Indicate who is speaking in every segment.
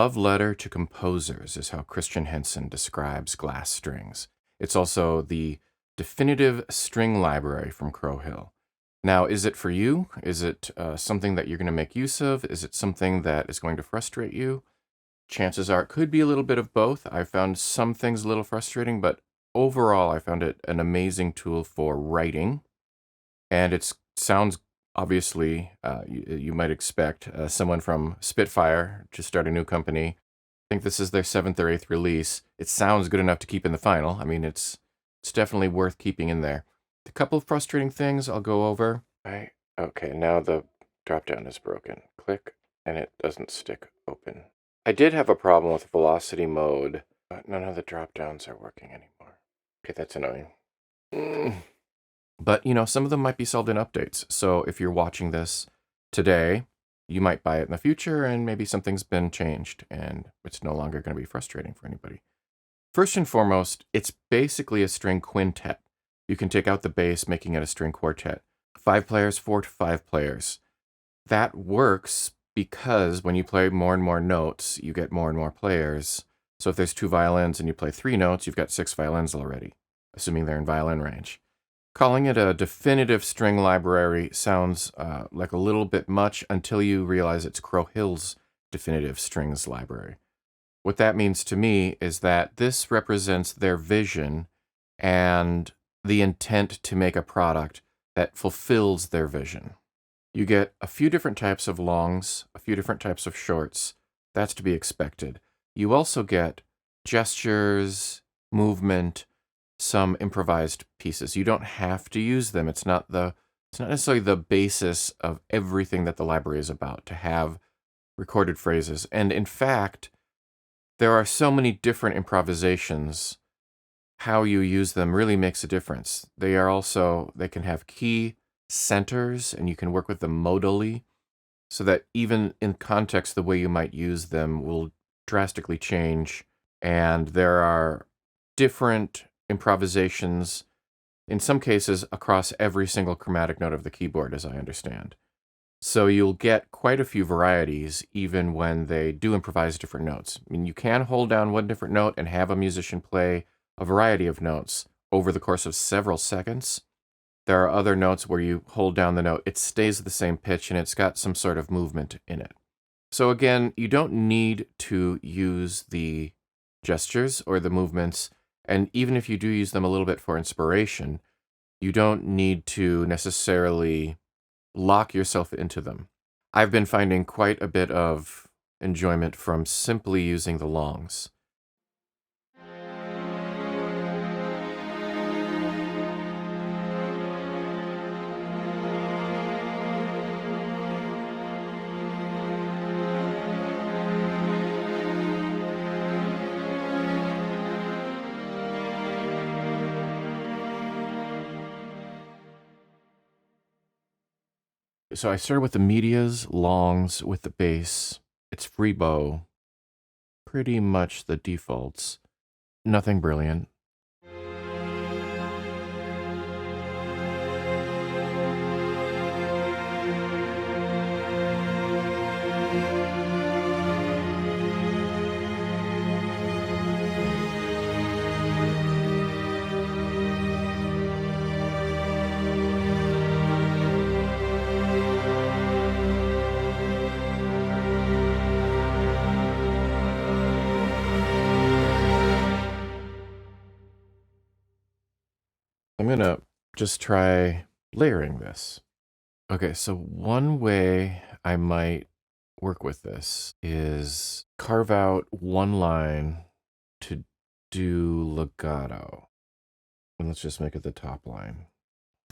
Speaker 1: love letter to composers is how Christian Henson describes glass strings. It's also the definitive string library from Crow Hill. Now, is it for you? Is it something that you're going to make use of? Is it something that is going to frustrate you? Chances are it could be a little bit of both. I found some things a little frustrating, but overall I found it an amazing tool for writing. And it sounds, obviously, you might expect someone from Spitfire to start a new company. I think this is their 7th or 8th release. It sounds good enough to keep in the final. I mean, it's definitely worth keeping in there. A couple of frustrating things I'll go over. Okay, now the drop-down is broken. Click, and it doesn't stick open. I did have a problem with velocity mode, but none of the drop-downs are working anymore. Okay, that's annoying. But, some of them might be solved in updates. So if you're watching this today, you might buy it in the future, and maybe something's been changed, and it's no longer going to be frustrating for anybody. First and foremost, it's basically a string quintet. You can take out the bass, making it a string quartet. 5 players, 4 to 5 players. That works because when you play more and more notes, you get more and more players. So if there's 2 violins and you play 3 notes, you've got 6 violins already, assuming they're in violin range. Calling it a definitive string library sounds like a little bit much until you realize it's Crow Hill's definitive strings library. What that means to me is that this represents their vision and the intent to make a product that fulfills their vision. You get a few different types of longs, a few different types of shorts. That's to be expected. You also get gestures, movement, some improvised pieces. You don't have to use them. It's not necessarily the basis of everything that the library is about, to have recorded phrases. And in fact, there are so many different improvisations. How you use them really makes a difference. They can have key centers, and you can work with them modally, so that even in context, the way you might use them will drastically change. And there are different improvisations, in some cases, across every single chromatic note of the keyboard, as I understand. So you'll get quite a few varieties, even when they do improvise different notes. I mean, you can hold down one different note and have a musician play a variety of notes over the course of several seconds. There are other notes where you hold down the note, it stays the same pitch, and it's got some sort of movement in it. So again, you don't need to use the gestures or the movements, and even if you do use them a little bit for inspiration, you don't need to necessarily lock yourself into them. I've been finding quite a bit of enjoyment from simply using the longs. So I started with the medias, longs, with the bass. It's free bow. Pretty much the defaults. Nothing brilliant. I'm going to just try layering this. Okay, so one way I might work with this is carve out one line to do legato. And let's just make it the top line.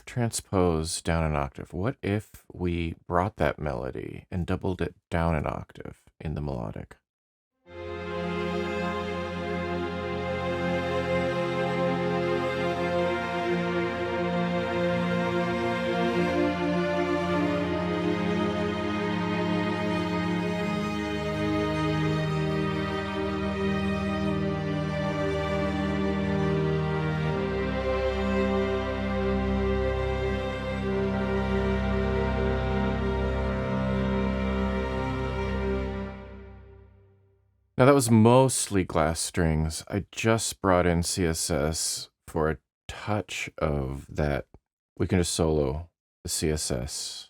Speaker 1: Transpose down an octave. What if we brought that melody and doubled it down an octave in the melodic? Now that was mostly glass strings. I just brought in CSS for a touch of that. We can just solo the CSS.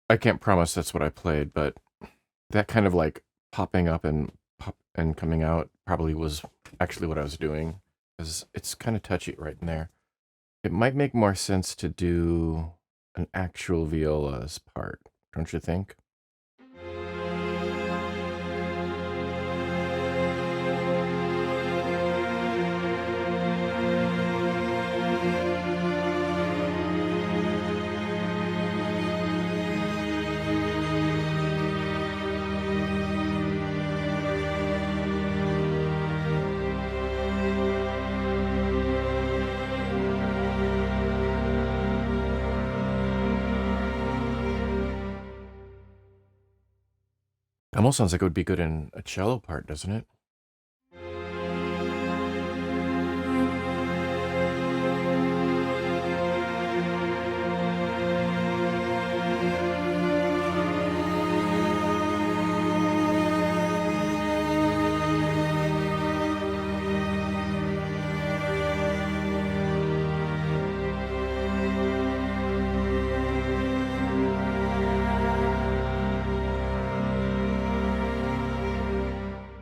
Speaker 1: I can't promise that's what I played, but that kind of like popping up and coming out probably was actually what I was doing, because it's kind of touchy right in there. It might make more sense to do an actual viola's part, don't you think? Almost sounds like it would be good in a cello part, doesn't it?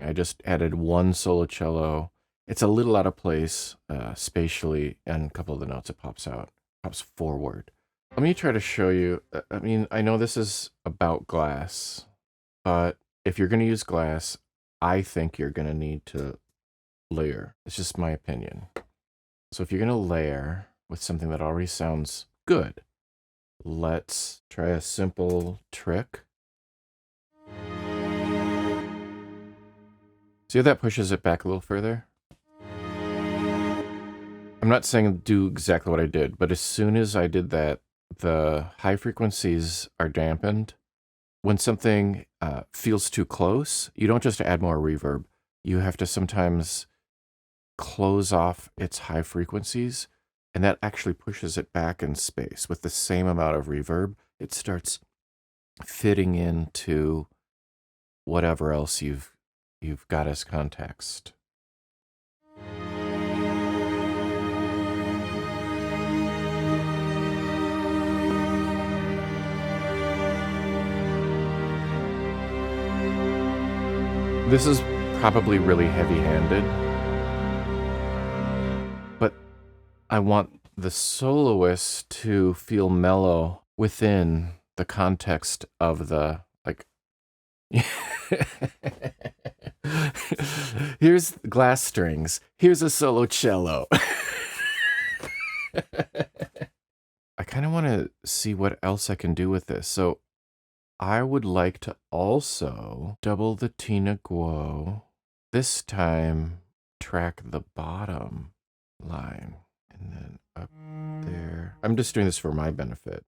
Speaker 1: I just added one solo cello. It's a little out of place spatially, and a couple of the notes it pops forward. Let me try to show you. I mean, I know this is about glass, but if you're going to use glass, I think you're going to need to layer. It's just my opinion. So if you're going to layer with something that already sounds good, let's try a simple trick. See how that pushes it back a little further? I'm not saying do exactly what I did, but as soon as I did that, the high frequencies are dampened. When something feels too close, you don't just add more reverb. You have to sometimes close off its high frequencies, and that actually pushes it back in space. With the same amount of reverb, it starts fitting into whatever else you've got as context. This is probably really heavy-handed, but I want the soloist to feel mellow within the context of the, like, here's glass strings, here's a solo cello. I kind of want to see what else I can do with this. So I would like to also double the Tina Guo. This time, track the bottom line and then up there. I'm just doing this for my benefit.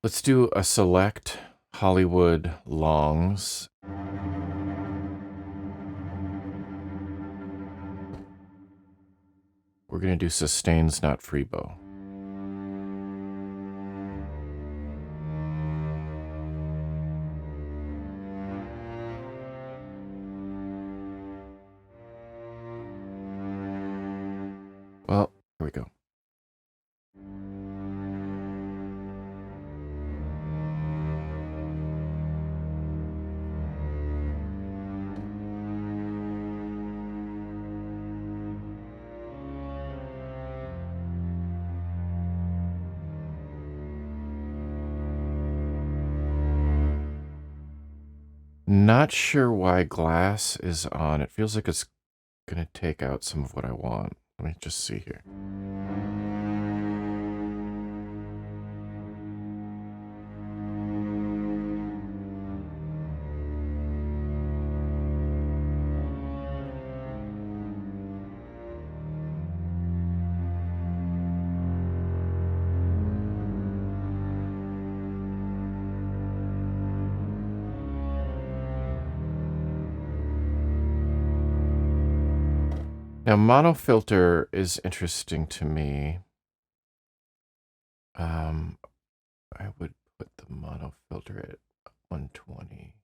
Speaker 1: Let's do a select Hollywood longs. We're going to do sustains, not free bow. Well, here we go. Not sure why glass is on. It feels like it's going to take out some of what I want. Let me just see here. Now, monofilter is interesting to me. I would put the monofilter at 120.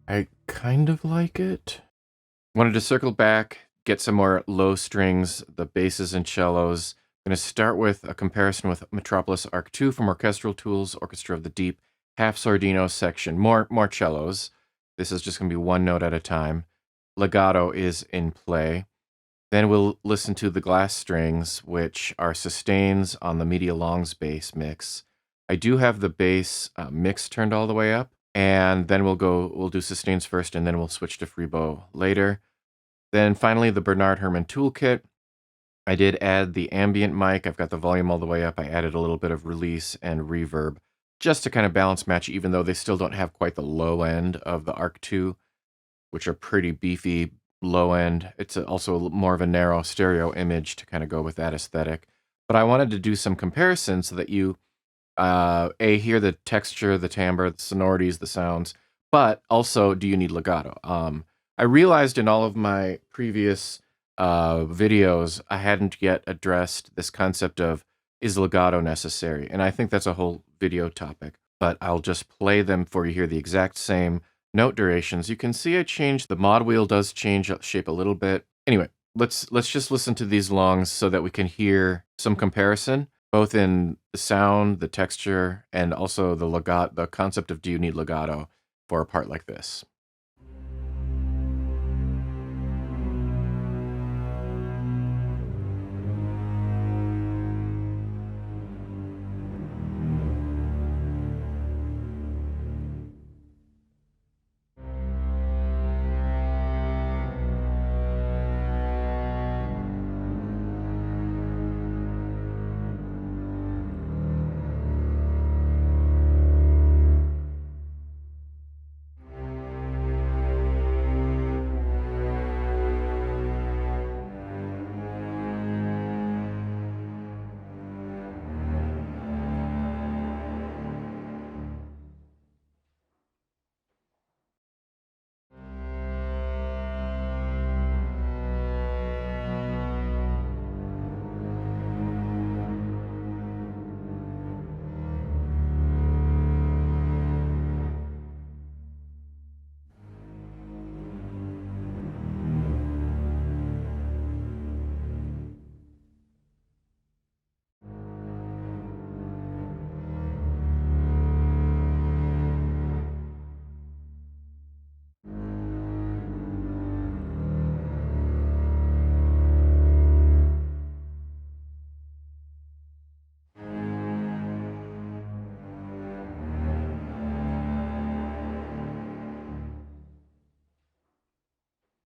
Speaker 1: I kind of like it. Wanted to circle back, get some more low strings, the basses and cellos. I'm going to start with a comparison with Metropolis Arc 2 from Orchestral Tools, Orchestra of the Deep, half Sordino section, more cellos. This is just going to be one note at a time. Legato is in play. Then we'll listen to the glass strings, which are sustains on the media longs bass mix. I do have the bass mix turned all the way up. And then we'll do sustains first, and then we'll switch to free bow later. Then finally, the Bernard Herrmann toolkit. I did add the ambient mic. I've got the volume all the way up. I added a little bit of release and reverb just to kind of balance match, even though they still don't have quite the low end of the Arc 2, which are pretty beefy low end. It's also more of a narrow stereo image to kind of go with that aesthetic. But I wanted to do some comparisons so that you hear the texture, the timbre, the sonorities, the sounds, but also, do you need legato? I realized in all of my previous videos, I hadn't yet addressed this concept of, is legato necessary? And I think that's a whole video topic, but I'll just play them for you here, the exact same note durations. You can see I changed, the mod wheel does change shape a little bit. Anyway, let's just listen to these longs so that we can hear some comparison, both in the sound, the texture, and also the legato, the concept of, do you need legato for a part like this?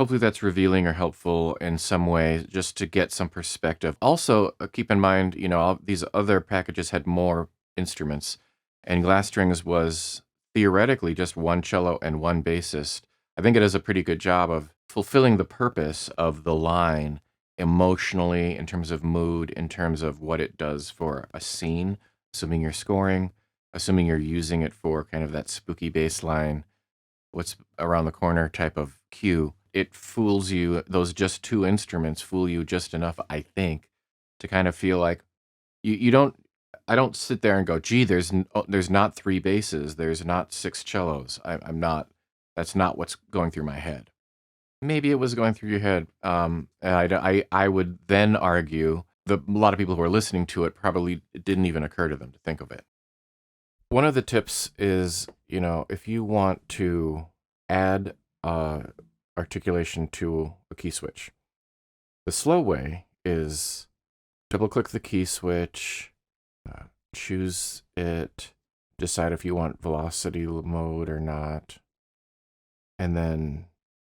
Speaker 1: Hopefully that's revealing or helpful in some way just to get some perspective. Also, keep in mind, all these other packages had more instruments, and Glass Strings was theoretically just one cello and one bassist. I think it does a pretty good job of fulfilling the purpose of the line emotionally, in terms of mood, in terms of what it does for a scene, assuming you're scoring, assuming you're using it for kind of that spooky bass line, what's around the corner type of cue. It fools you. Those just two instruments fool you just enough, I think, to kind of feel like you don't. I don't sit there and go, "Gee, there's not three basses. There's not six cellos." I'm not. That's not what's going through my head. Maybe it was going through your head. I would then argue that a lot of people who are listening to it probably it didn't even occur to them to think of it. One of the tips is, if you want to add articulation to a key switch, the slow way is double-click the key switch, choose it, decide if you want velocity mode or not, and then,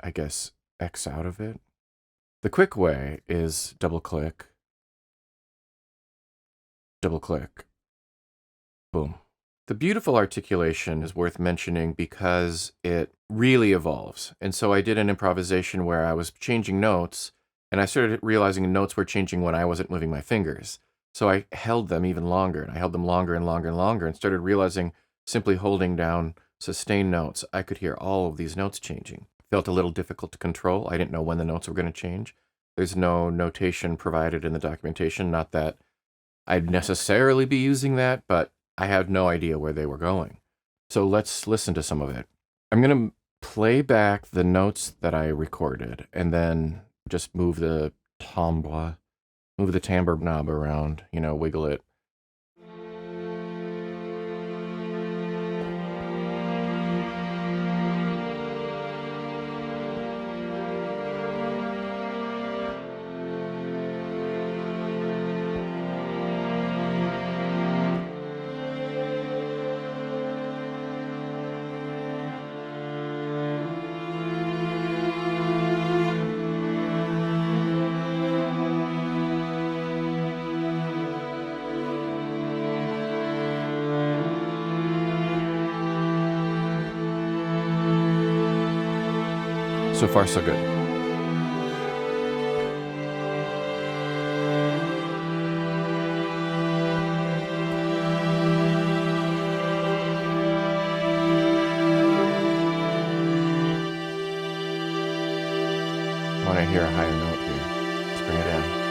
Speaker 1: I guess, X out of it. The quick way is double-click, boom. The beautiful articulation is worth mentioning because it really evolves. And so I did an improvisation where I was changing notes, and I started realizing notes were changing when I wasn't moving my fingers. So I held them even longer, and I held them longer and longer and longer, and started realizing simply holding down sustained notes, I could hear all of these notes changing. Felt a little difficult to control. I didn't know when the notes were going to change. There's no notation provided in the documentation, not that I'd necessarily be using that, but I had no idea where they were going. So let's listen to some of it. I'm going to play back the notes that I recorded and then just move the timbre knob around, wiggle it. So far, so good. I want to hear a higher note here. Let's bring it in.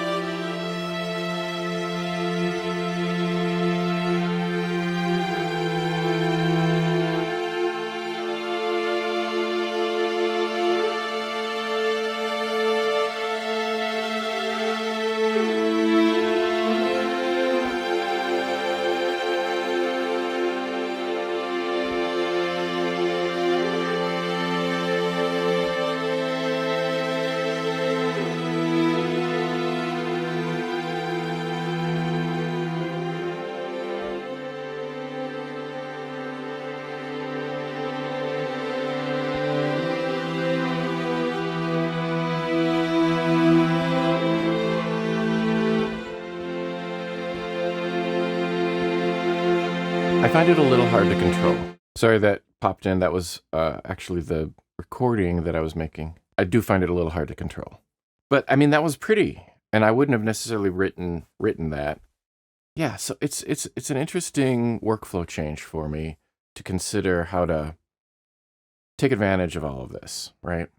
Speaker 1: I find it a little hard to control. Sorry that popped in. That was actually the recording that I was making. I do find it a little hard to control. But I mean, that was pretty, and I wouldn't have necessarily written that. Yeah, so it's an interesting workflow change for me to consider how to take advantage of all of this, right?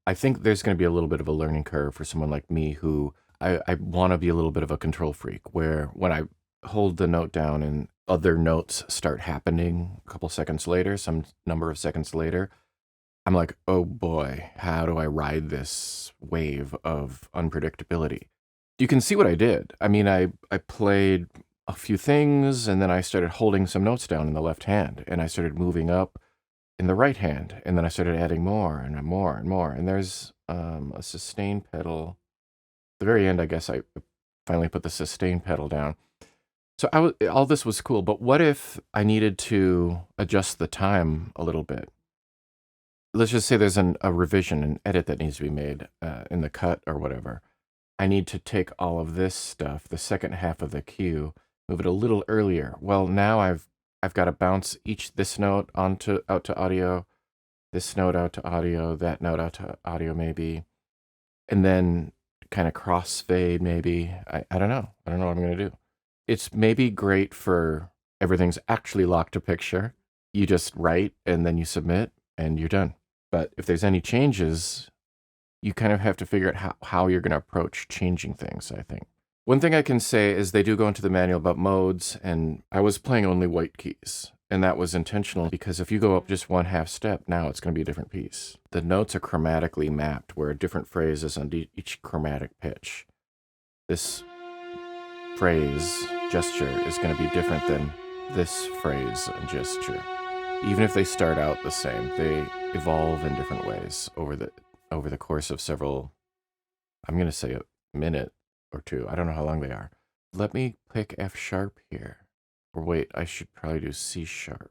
Speaker 1: I think there's going to be a little bit of a learning curve for someone like me who I want to be a little bit of a control freak, where when I hold the note down and other notes start happening a couple seconds later, some number of seconds later, I'm like, oh boy, how do I ride this wave of unpredictability? You can see what I did. I mean, I played a few things, and then I started holding some notes down in the left hand, and I started moving up in the right hand, and then I started adding more and more and more. And there's a sustain pedal. At the very end, I guess I finally put the sustain pedal down. So all this was cool, but what if I needed to adjust the time a little bit? let's just say there's a revision, an edit that needs to be made in the cut or whatever. I need to take all of this stuff, the second half of the cue, move it a little earlier. Well, now I've got to bounce this note out to audio, this note out to audio, that note out to audio maybe, and then kind of crossfade maybe. I don't know. I don't know what I'm going to do. It's maybe great for everything's actually locked to picture. You just write and then you submit and you're done. But if there's any changes, you kind of have to figure out how you're going to approach changing things, I think. One thing I can say is they do go into the manual about modes, and I was playing only white keys. And that was intentional because if you go up just one half step, now it's going to be a different piece. The notes are chromatically mapped where a different phrase is on each chromatic pitch. This phrase, gesture, is going to be different than this phrase and gesture. Even if they start out the same, they evolve in different ways over the course of several, I'm going to say a minute or two. I don't know how long they are. Let me pick F sharp here. Or wait, I should probably do C sharp.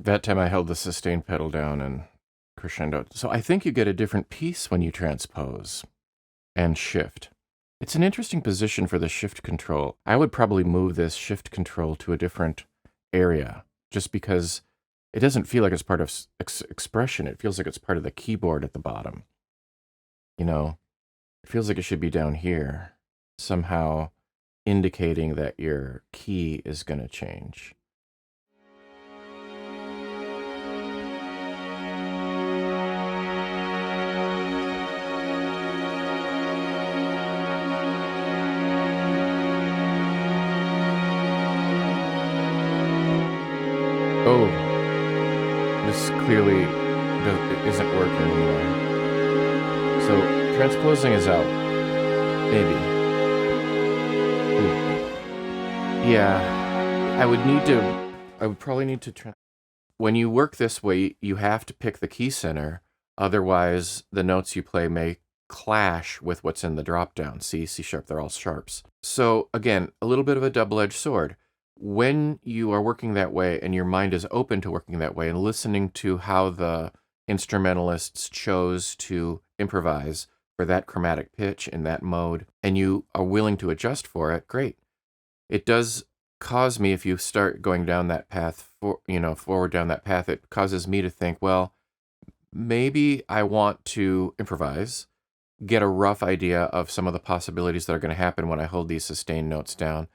Speaker 1: That time I held the sustain pedal down and crescendo. So I think you get a different piece when you transpose and shift. It's an interesting position for the shift control. I would probably move this shift control to a different area just because it doesn't feel like it's part of expression. It feels like it's part of the keyboard at the bottom. You know, it feels like it should be down here, somehow indicating that your key is going to change. Oh, this clearly isn't working anymore. So transposing is out. Maybe. Ooh. Yeah, I would probably need to. When you work this way, you have to pick the key center. Otherwise, the notes you play may clash with what's in the drop down. C sharp, they're all sharps. So again, a little bit of a double-edged sword. When you are working that way and your mind is open to working that way and listening to how the instrumentalists chose to improvise for that chromatic pitch in that mode, and you are willing to adjust for it, great. It does cause me, if you start going down that path, forward down that path, it causes me to think, well, maybe I want to improvise, get a rough idea of some of the possibilities that are going to happen when I hold these sustained notes down,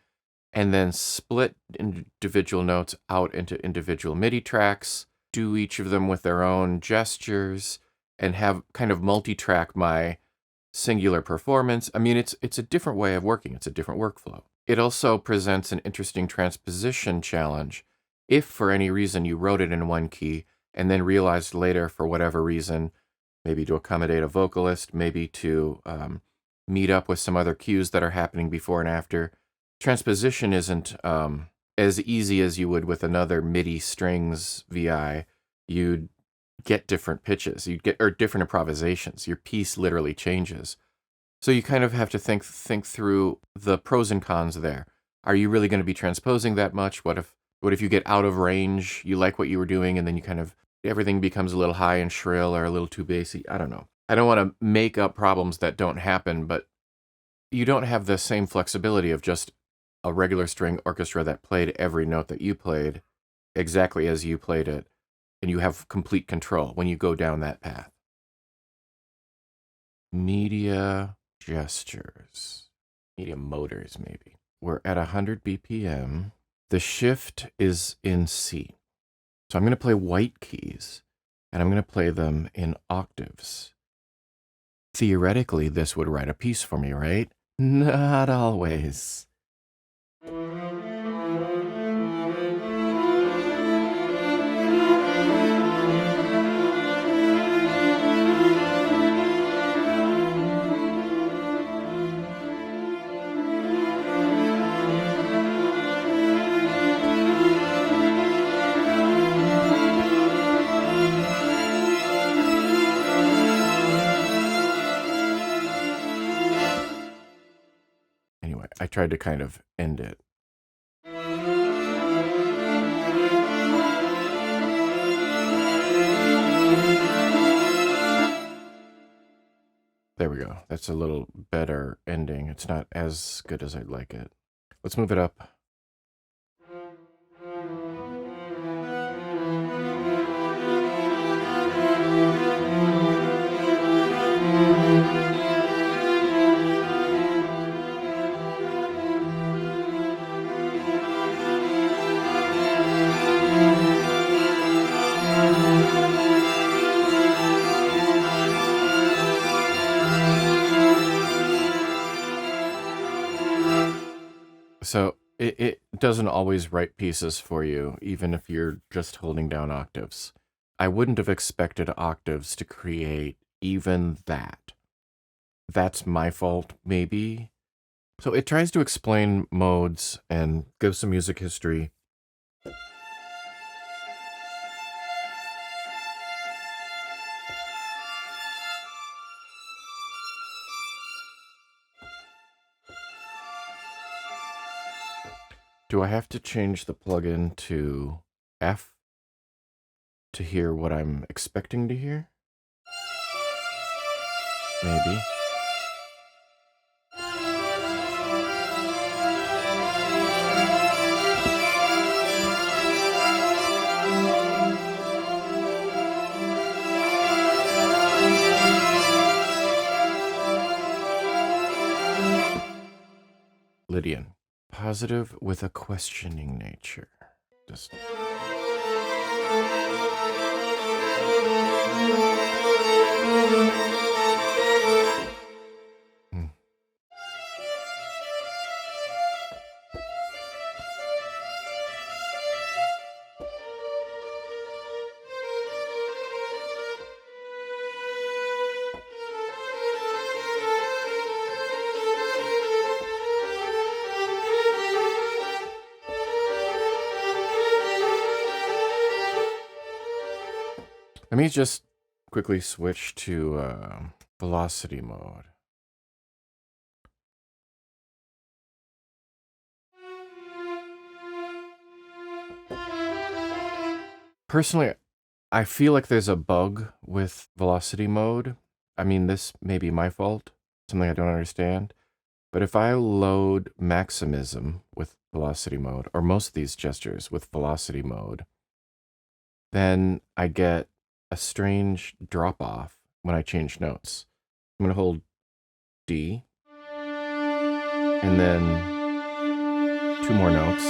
Speaker 1: and then split individual notes out into individual MIDI tracks, do each of them with their own gestures, and have kind of multi-track my singular performance. I mean, it's a different way of working. It's a different workflow. It also presents an interesting transposition challenge. If for any reason you wrote it in one key and then realized later, for whatever reason, maybe to accommodate a vocalist, maybe to meet up with some other cues that are happening before and after, transposition isn't as easy as you would with another MIDI strings VI. You'd get different pitches, you'd get, or different improvisations. Your piece literally changes. So you kind of have to think through the pros and cons there. Are you really going to be transposing that much? What if you get out of range, you like what you were doing, and then you kind of, everything becomes a little high and shrill or a little too bassy? I don't know. I don't want to make up problems that don't happen, but you don't have the same flexibility of just a regular string orchestra that played every note that you played exactly as you played it, and you have complete control when you go down that path. Media gestures, media motors maybe. We're at 100 BPM. The shift is in C. So I'm going to play white keys, and I'm going to play them in octaves. Theoretically, this would write a piece for me, right? Not always. Anyway, I tried to kind of end it. There we go. That's a little better ending. It's not as good as I'd like it. Let's move it up. So it doesn't always write pieces for you, even if you're just holding down octaves. I wouldn't have expected octaves to create even that. That's my fault, maybe. So it tries to explain modes and give some music history. Do I have to change the plugin to F to hear what I'm expecting to hear? Maybe. Lydian. Positive with a questioning nature. Just... Let me just quickly switch to velocity mode. Personally, I feel like there's a bug with velocity mode. I mean, this may be my fault, something I don't understand. But if I load maximism with velocity mode, or most of these gestures with velocity mode, then I get a strange drop off when I change notes. I'm going to hold D, and then 2 more notes,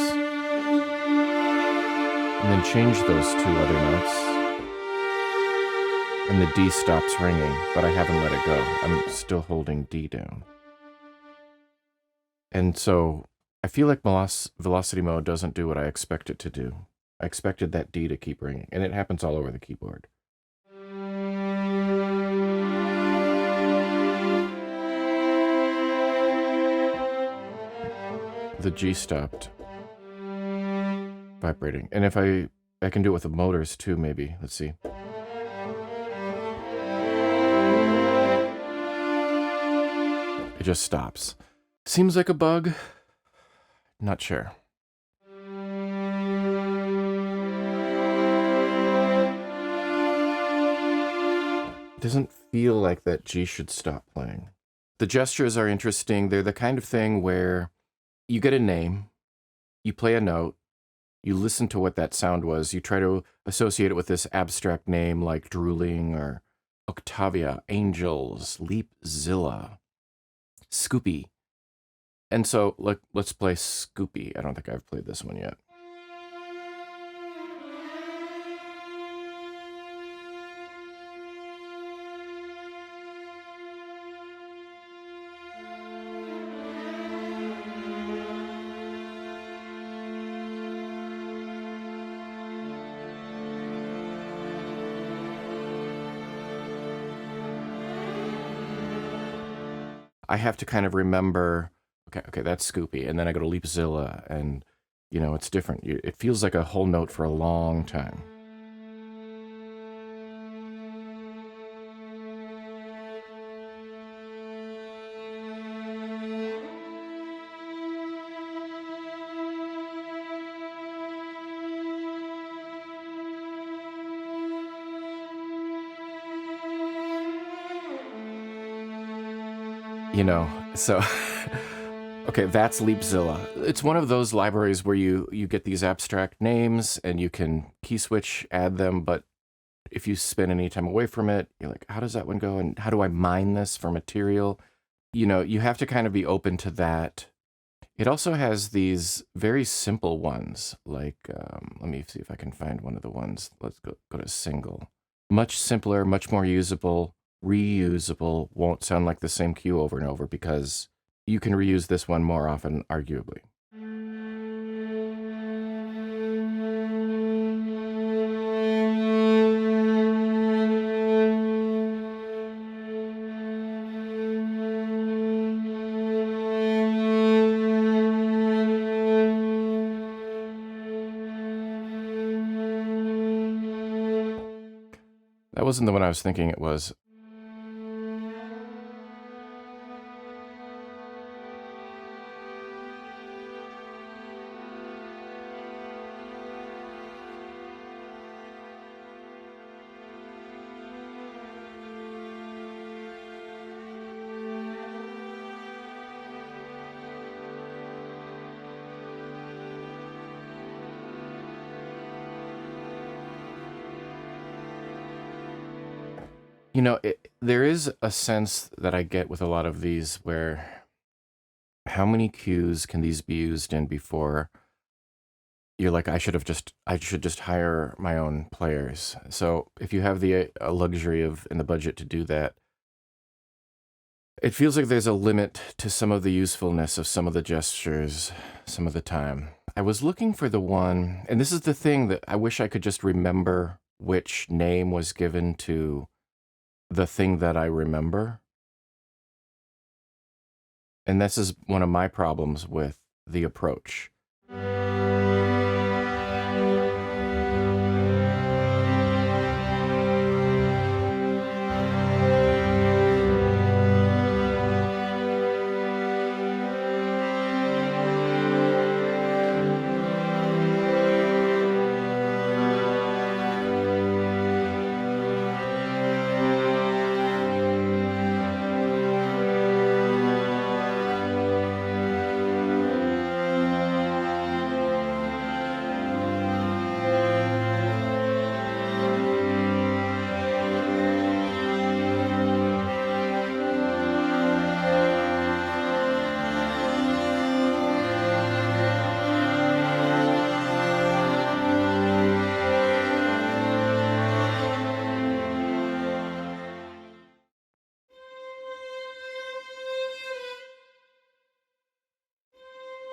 Speaker 1: and then change those 2 other notes, And the D stops ringing, but I haven't let it go. I'm still holding D down. And so I feel like velocity mode doesn't do what I expect it to do. I expected that D to keep ringing, and it happens all over the keyboard. The G stopped vibrating. And if I can do it with the motors too, maybe. Let's see. It just stops. Seems like a bug. Not sure. It doesn't feel like that G should stop playing. The gestures are interesting. They're the kind of thing where you get a name, you play a note, you listen to what that sound was, you try to associate it with this abstract name like drooling or Octavia, Angels, Leapzilla, Scoopy. And so let's play Scoopy. I don't think I've played this one yet. I have to kind of remember, okay, that's Scoopy, and then I go to Leapzilla, and, you know, it's different. It feels like a whole note for a long time. You know, so, okay, that's Leapzilla. It's one of those libraries where you get these abstract names and you can key switch, add them, but if you spend any time away from it, you're like, how does that one go? And how do I mine this for material? You know, you have to kind of be open to that. It also has these very simple ones, like, let me see if I can find one of the ones. Let's go to single. Much simpler, much more usable. Reusable, won't sound like the same cue over and over because you can reuse this one more often, arguably. That wasn't the one I was thinking it was. You know, there is a sense that I get with a lot of these where how many cues can these be used in before you're like, I should just hire my own players. So if you have the luxury of in the budget to do that, it feels like there's a limit to some of the usefulness of some of the gestures some of the time. I was looking for the one, and this is the thing that I wish I could just remember which name was given to the thing that I remember. And this is one of my problems with the approach.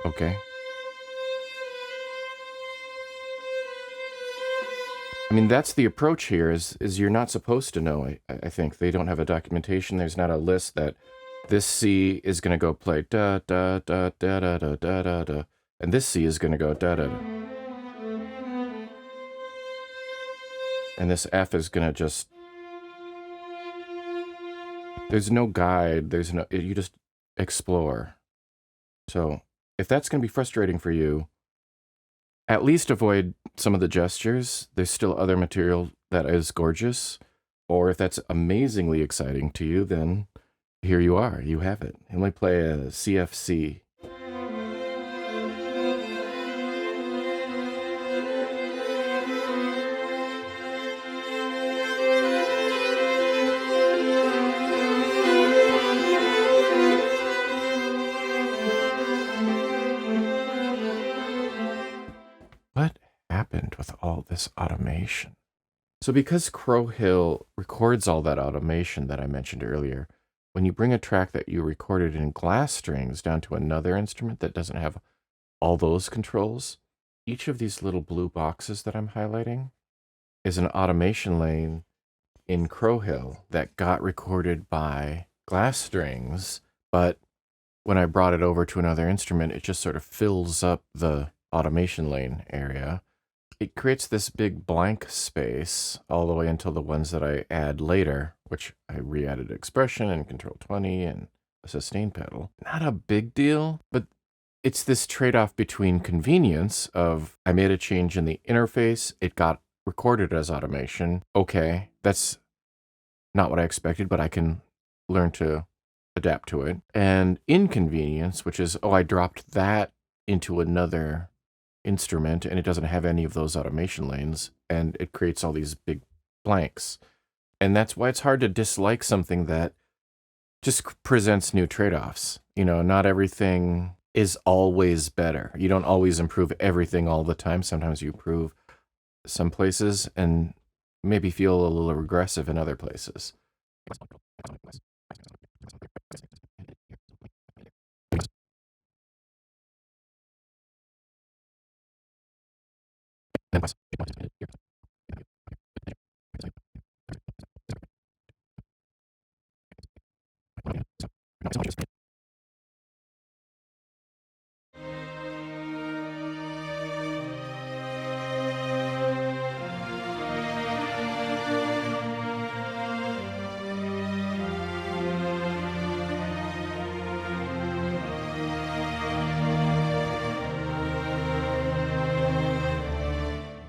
Speaker 1: Okay. I mean, that's the approach here is you're not supposed to know. I think they don't have a documentation. There's not a list that this C is going to go play da da da da da da da da da, and this C is going to go da da da, and this F is going to just. There's no guide. There's no. You just explore. So if that's going to be frustrating for you, at least avoid some of the gestures. There's still other material that is gorgeous. Or if that's amazingly exciting to you, then here you are. You have it. And we play a CFC. What happened with all this automation? So because Crow Hill records all that automation that I mentioned earlier, when you bring a track that you recorded in glass strings down to another instrument that doesn't have all those controls, each of these little blue boxes that I'm highlighting is an automation lane in Crow Hill that got recorded by glass strings, but when I brought it over to another instrument, it just sort of fills up the automation lane area. It creates this big blank space all the way until the ones that I add later, which I re-added expression and control 20 and a sustain pedal. Not a big deal, but it's this trade-off between convenience of I made a change in the interface, it got recorded as automation. Okay, that's not what I expected, but I can learn to adapt to it. And inconvenience, which is, oh, I dropped that into another instrument and it doesn't have any of those automation lanes and it creates all these big blanks. And that's why it's hard to dislike something that just presents new trade-offs. You know, not everything is always better. You don't always improve everything all the time. Sometimes you improve some places and maybe feel a little regressive in other places.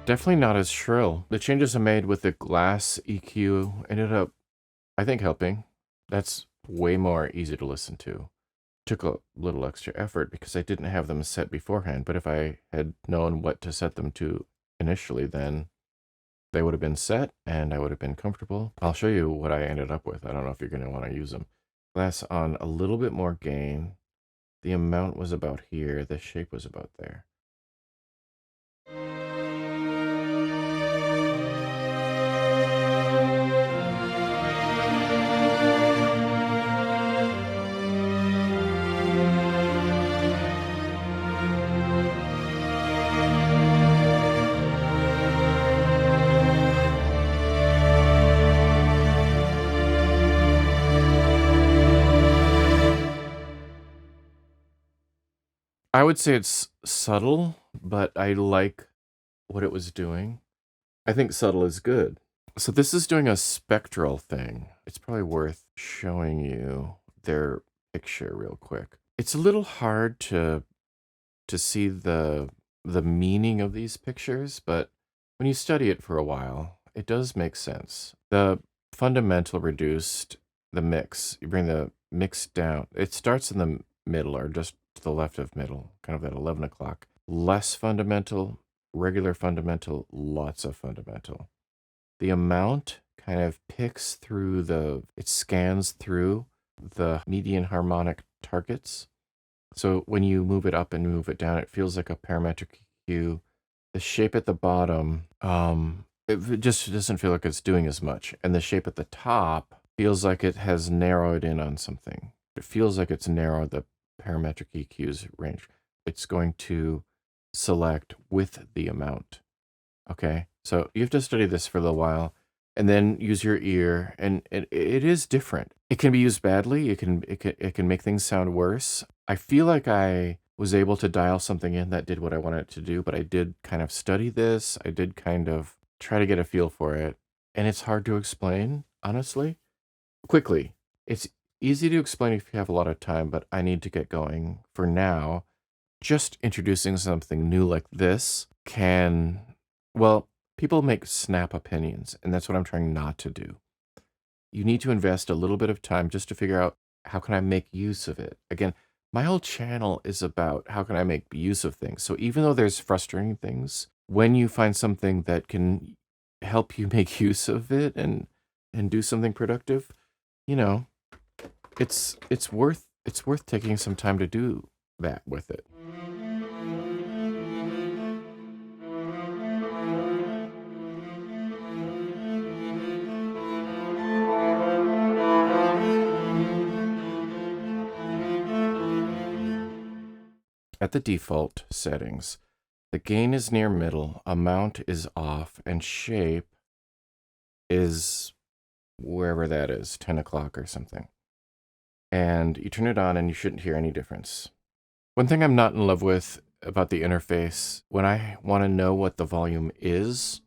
Speaker 1: Definitely not as shrill. The changes I made with the glass EQ ended up, I think, helping. That's way more easy to listen to. Took a little extra effort because I didn't have them set beforehand, but if I had known what to set them to initially, then they would have been set and I would have been comfortable. I'll show you what I ended up with. I don't know if you're going to want to use them. Glass on a little bit more gain. The amount was about here. The shape was about there. I would say it's subtle, but I like what it was doing. I think subtle is good. So this is doing a spectral thing. It's probably worth showing you their picture real quick. It's a little hard to see the meaning of these pictures, but when you study it for a while, it does make sense. The fundamental reduced, the mix, you bring the mix down. It starts in the middle or just to the left of middle, kind of at 11 o'clock. Less fundamental, regular fundamental, lots of fundamental. The amount kind of picks through it scans through the median harmonic targets. So when you move it up and move it down, it feels like a parametric EQ. The shape at the bottom, it just doesn't feel like it's doing as much. And the shape at the top feels like it has narrowed in on something. It feels like it's narrowed the parametric EQ's range. it's going to select with the amount. Okay, so you have to study this for a little while and then use your ear, and it is different. It can be used badly. It can make things sound worse. I feel like I was able to dial something in that did what I wanted it to do, but I did kind of study this. I did kind of try to get a feel for it, and it's hard to explain, honestly. Quickly, it's easy to explain if you have a lot of time, but I need to get going. For now, just introducing something new like this can, well, people make snap opinions, and that's what I'm trying not to do. You need to invest a little bit of time just to figure out, how can I make use of it? Again, my whole channel is about how can I make use of things. So even though there's frustrating things, when you find something that can help you make use of it and do something productive, you know, it's worth taking some time to do that with it. At the default settings, the gain is near middle, amount is off, and shape is wherever that is, 10 o'clock or something. And you turn it on and you shouldn't hear any difference. One thing I'm not in love with about the interface, when I want to know what the volume is,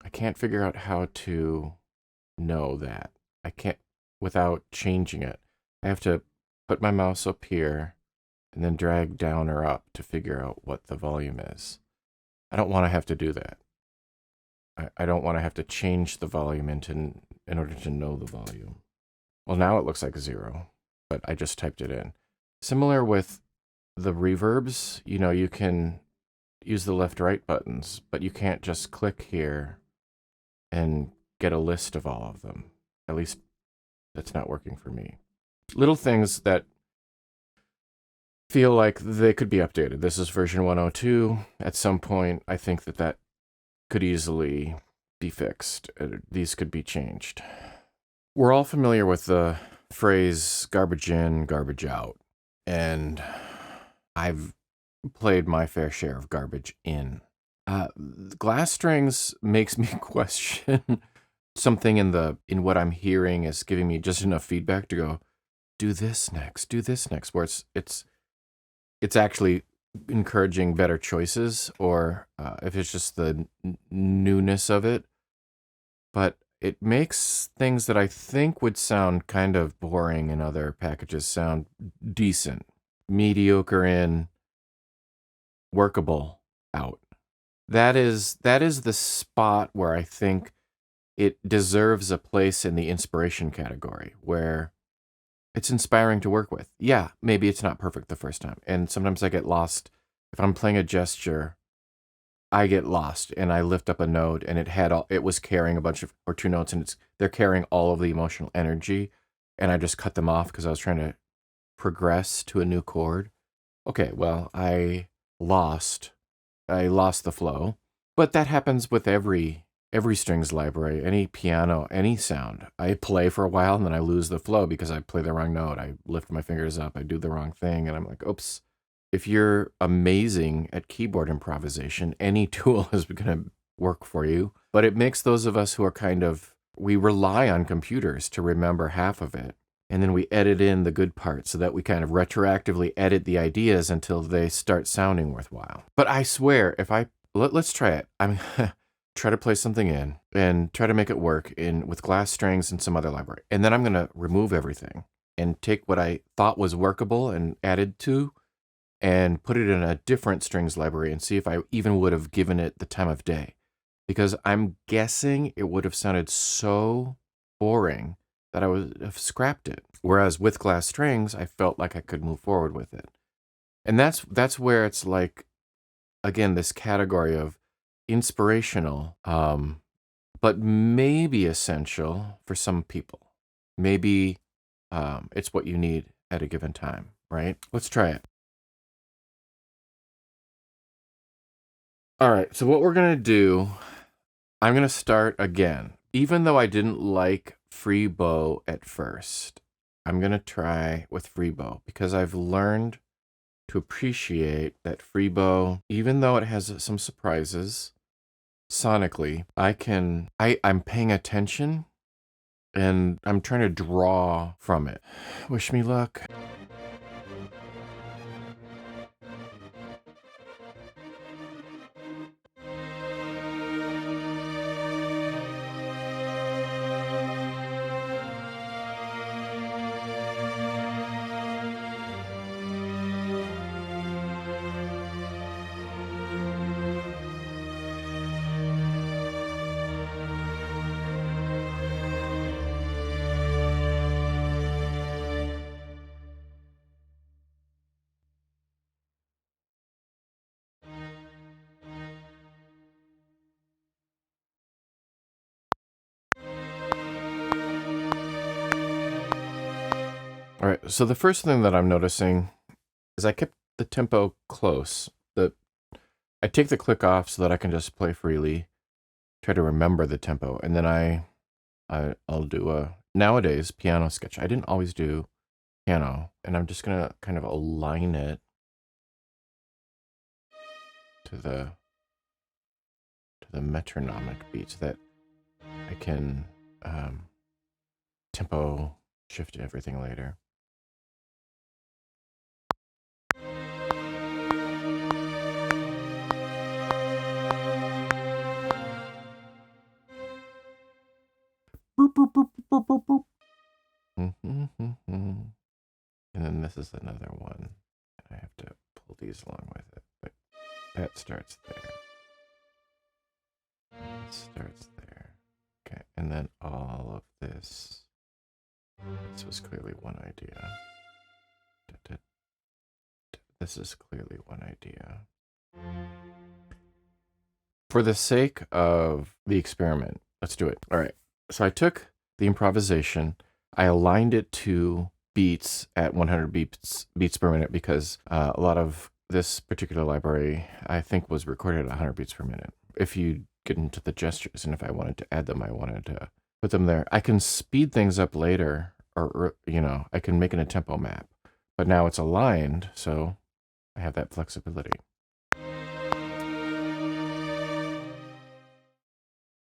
Speaker 1: I can't figure out how to know that. I can't, without changing it. I have to put my mouse up here and then drag down or up to figure out what the volume is. I don't want to have to do that. I don't want to have to change the volume in order to know the volume. Well, now it looks like 0, but I just typed it in. Similar with the reverbs, you can use the left-right buttons, but you can't just click here and get a list of all of them. At least that's not working for me. Little things that feel like they could be updated. This is version 102. At some point, I think that could easily be fixed. These could be changed. We're all familiar with the phrase garbage in, garbage out. And I've played my fair share of garbage in. Glass strings makes me question something in what I'm hearing is giving me just enough feedback to go, do this next, where it's actually encouraging better choices, or if it's just the newness of it. But it makes things that I think would sound kind of boring in other packages sound decent. Mediocre in, workable out. That is the spot where I think it deserves a place in the inspiration category, where it's inspiring to work with. Yeah, maybe it's not perfect the first time. And sometimes I get lost. If I'm playing a gesture, I get lost and I lift up a note and it was carrying a bunch of, or 2 notes, and they're carrying all of the emotional energy, and I just cut them off because I was trying to progress to a new chord. Okay, well, I lost the flow. But that happens with every strings library, any piano, any sound. I play for a while and then I lose the flow because I play the wrong note. I lift my fingers up, I do the wrong thing, and I'm like, oops. If you're amazing at keyboard improvisation, any tool is going to work for you. But it makes those of us who are we rely on computers to remember half of it. And then we edit in the good parts so that we kind of retroactively edit the ideas until they start sounding worthwhile. But I swear, let's try it. I'm try to play something in and try to make it work with glass strings and some other library. And then I'm going to remove everything and take what I thought was workable and added to and put it in a different strings library and see if I even would have given it the time of day. Because I'm guessing it would have sounded so boring that I would have scrapped it. Whereas with glass strings, I felt like I could move forward with it. And that's where it's like, again, this category of inspirational, but maybe essential for some people. Maybe it's what you need at a given time, right? Let's try it. All right, so what we're going to do, I'm going to start again. Even though I didn't like free bow at first, I'm going to try with free bow because I've learned to appreciate that free bow, even though it has some surprises sonically. I'm paying attention and I'm trying to draw from it. Wish me luck. All right, so the first thing that I'm noticing is I kept the tempo close. I take the click off so that I can just play freely, try to remember the tempo, and then I'll do a nowadays piano sketch. I didn't always do piano, and I'm just gonna kind of align it to the metronomic beats that I can tempo shift everything later. Boop, boop, boop, boop, boop, boop. And then this is another one. I have to pull these along with it. But that starts there. It starts there. Okay, and then all of this. This was clearly one idea. This is clearly one idea. For the sake of the experiment, let's do it. All right. So I took the improvisation, I aligned it to beats at 100 beats per minute because a lot of this particular library, I think, was recorded at 100 beats per minute. If you get into the gestures, and if I wanted to add them, I wanted to put them there. I can speed things up later, or I can make it a tempo map. But now it's aligned, so I have that flexibility.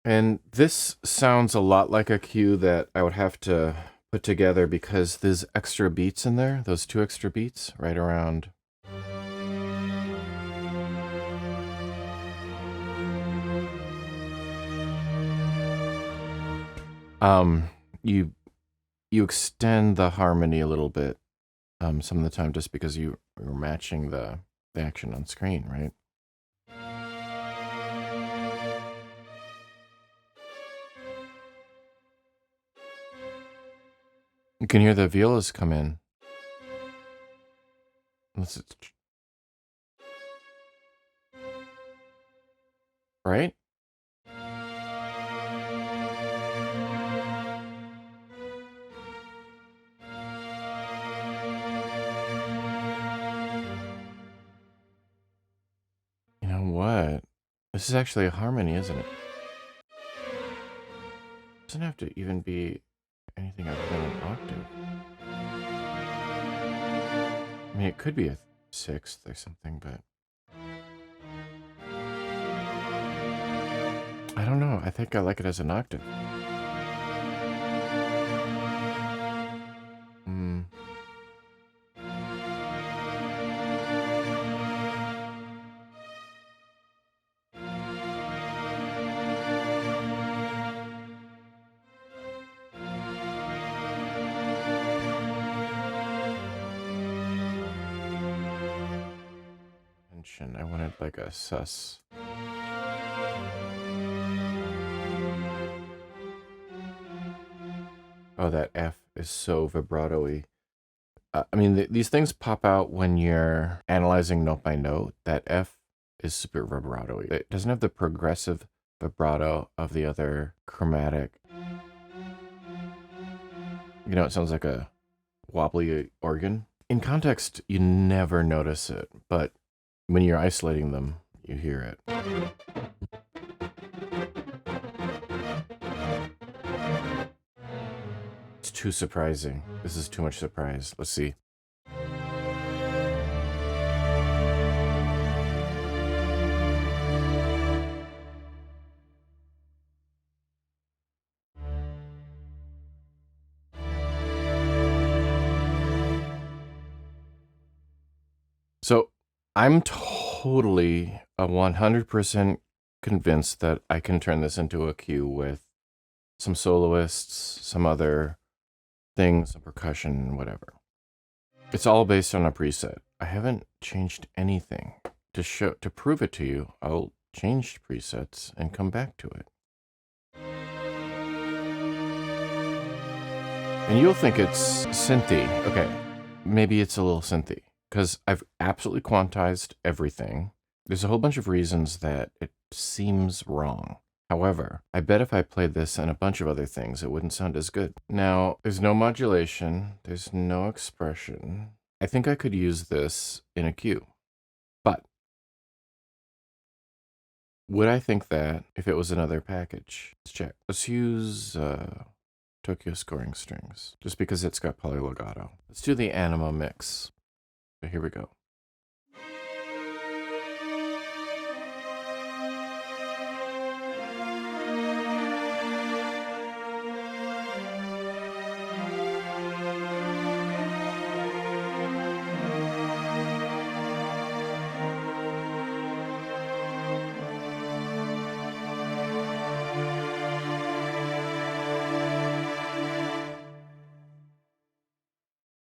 Speaker 1: And this sounds a lot like a cue that I would have to put together because there's extra beats in there, those 2 extra beats right around. You extend the harmony a little bit some of the time just because you're matching the action on screen, right? You can hear the violas come in. Right? You know what? This is actually a harmony, isn't it? It doesn't have to even be anything other than an octave. I mean, it could be a 6th or something, but I don't know. I think I like it as an octave. I wanted like a sus. Oh, that F is so vibrato-y. I mean, these things pop out when you're analyzing note by note. That F is super vibrato-y. It doesn't have the progressive vibrato of the other chromatic. You know, it sounds like a wobbly organ. In context, you never notice it, but when you're isolating them, you hear it. It's too surprising. This is too much surprise. Let's see. I'm totally 100% convinced that I can turn this into a cue with some soloists, some other things, some percussion, whatever. It's all based on a preset. I haven't changed anything. To prove it to you, I'll change presets and come back to it. And you'll think it's synthy. Okay, maybe it's a little synthy, because I've absolutely quantized everything. There's a whole bunch of reasons that it seems wrong. However, I bet if I played this and a bunch of other things, it wouldn't sound as good. Now, there's no modulation, there's no expression. I think I could use this in a cue. But would I think that if it was another package? Let's check. Let's use Tokyo scoring strings, just because it's got polylegato. Let's do the Anima mix. So here we go.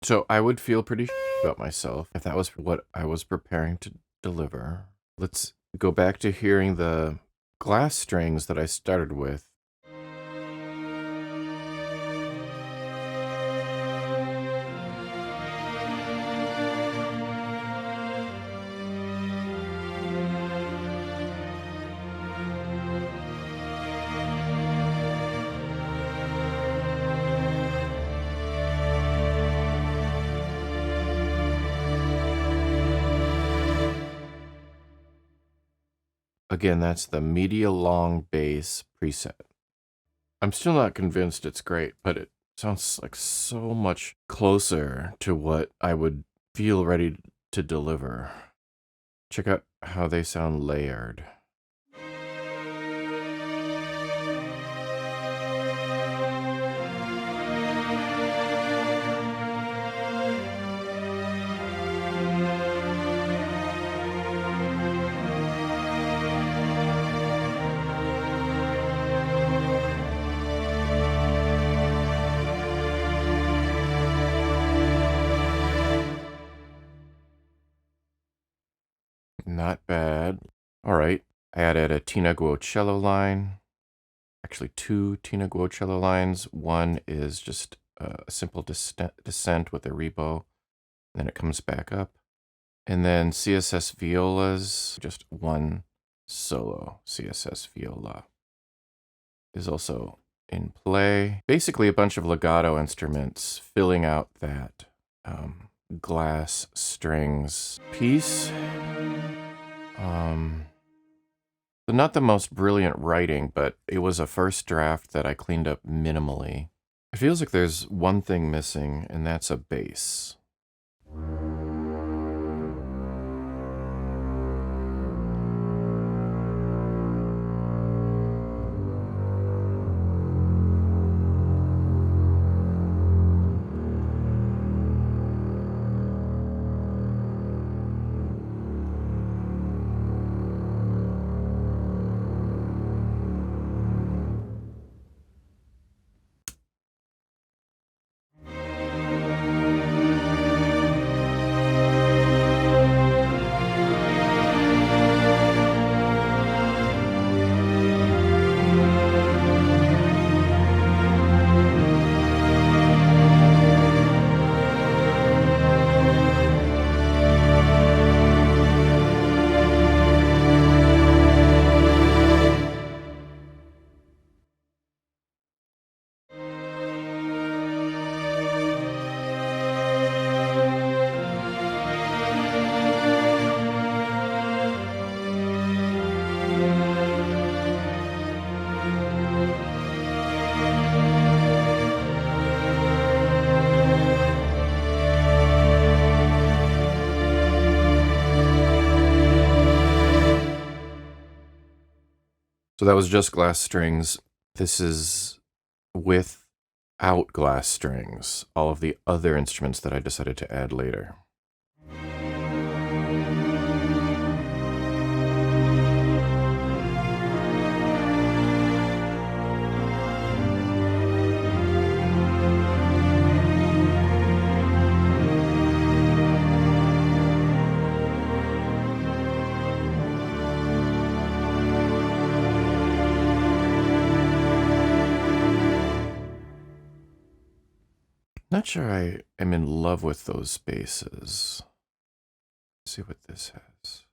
Speaker 1: So I would feel pretty about myself if that was what I was preparing to deliver. Let's go back to hearing the glass strings that I started with. Again, that's the media long bass preset. I'm still not convinced it's great, but it sounds like so much closer to what I would feel ready to deliver. Check out how they sound layered. Not bad. All right. I added a Tina Guocello line. Actually, two Tina Guocello lines. One is just a simple descent with a rebo. Then it comes back up. And then CSS violas, just one solo CSS viola is also in play. Basically a bunch of legato instruments filling out that glass strings piece. So not the most brilliant writing, but it was a first draft that I cleaned up minimally. It feels like there's one thing missing, and that's a bass. So that was just glass strings. This is without glass strings, all of the other instruments that I decided to add later. Not sure I am in love with those basses. Let's see what this has.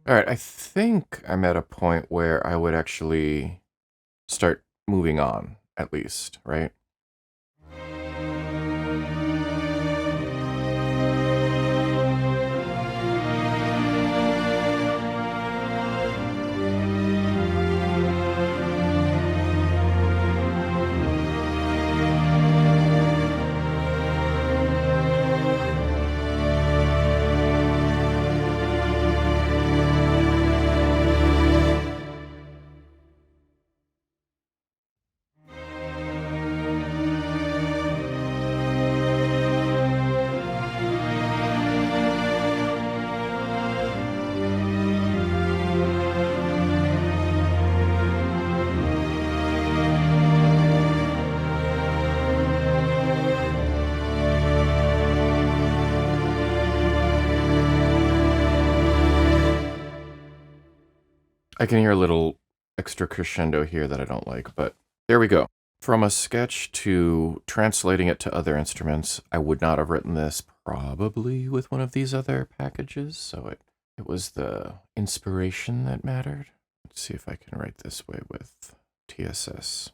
Speaker 1: All right, I think I'm at a point where I would actually start moving on, at least, right? I can hear a little extra crescendo here that I don't like, but there we go. From a sketch to translating it to other instruments, I would not have written this probably with one of these other packages, so it was the inspiration that mattered. Let's see if I can write this way with TSS.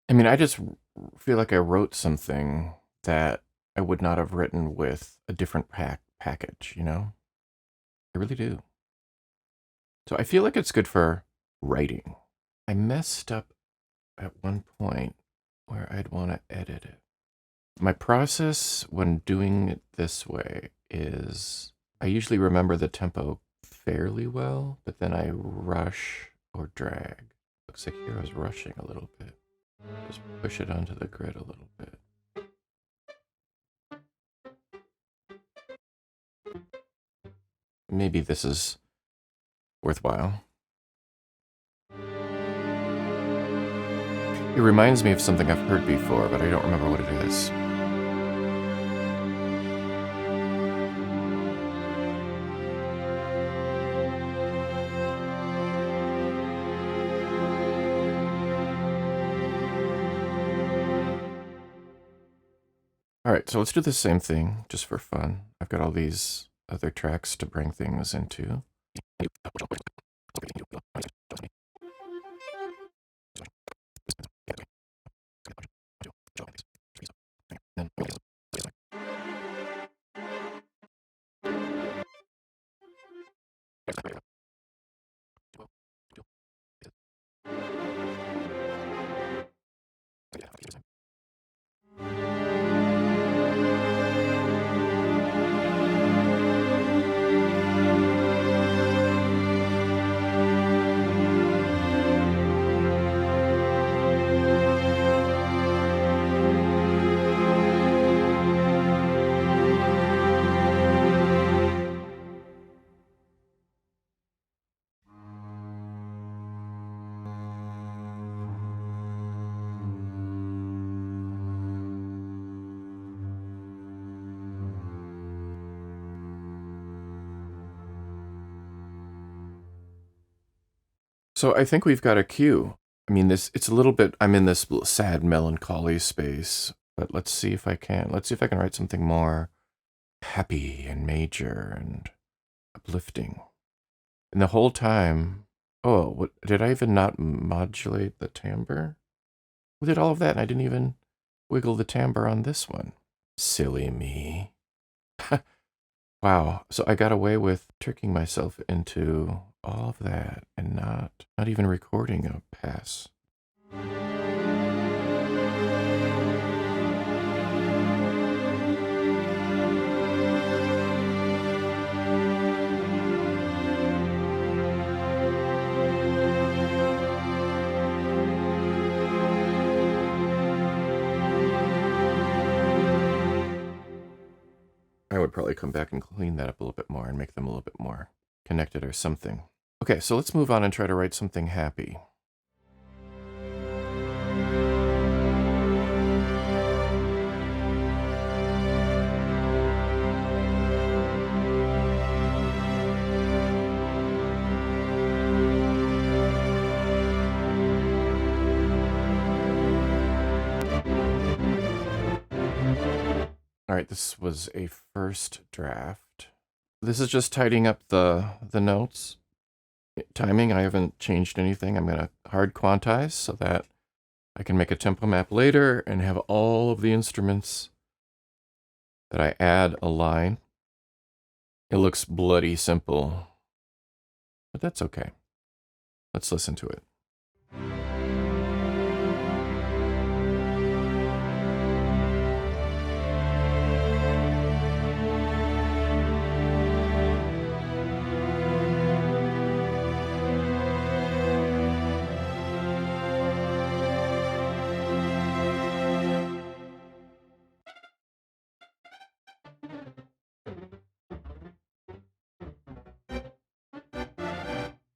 Speaker 1: I mean, I just feel like I wrote something that I would not have written with a different package, you know? I really do. So I feel like it's good for writing. I messed up at one point where I'd want to edit it. My process when doing it this way is I usually remember the tempo fairly well, but then I rush or drag. Looks like here I was rushing a little bit. Just push it onto the grid a little bit. Maybe this is worthwhile. It reminds me of something I've heard before, but I don't remember what it is. All right, so let's do the same thing just for fun. I've got all these other tracks to bring things into. So I think we've got a cue. I mean, it's a little bit, I'm in this sad melancholy space, but let's see if I can write something more happy and major and uplifting. And the whole time, oh, what, did I even not modulate the timbre? We did all of that and I didn't even wiggle the timbre on this one. Silly me. Wow, so I got away with tricking myself into all of that and not even recording a pass. I would probably come back and clean that up a little bit more and make them a little bit more connected or something. Okay, so let's move on and try to write something happy. All right, this was a first draft. This is just tidying up the notes. Timing, I haven't changed anything. I'm going to hard quantize so that I can make a tempo map later and have all of the instruments that I add a line. It looks bloody simple, but that's okay. Let's listen to it.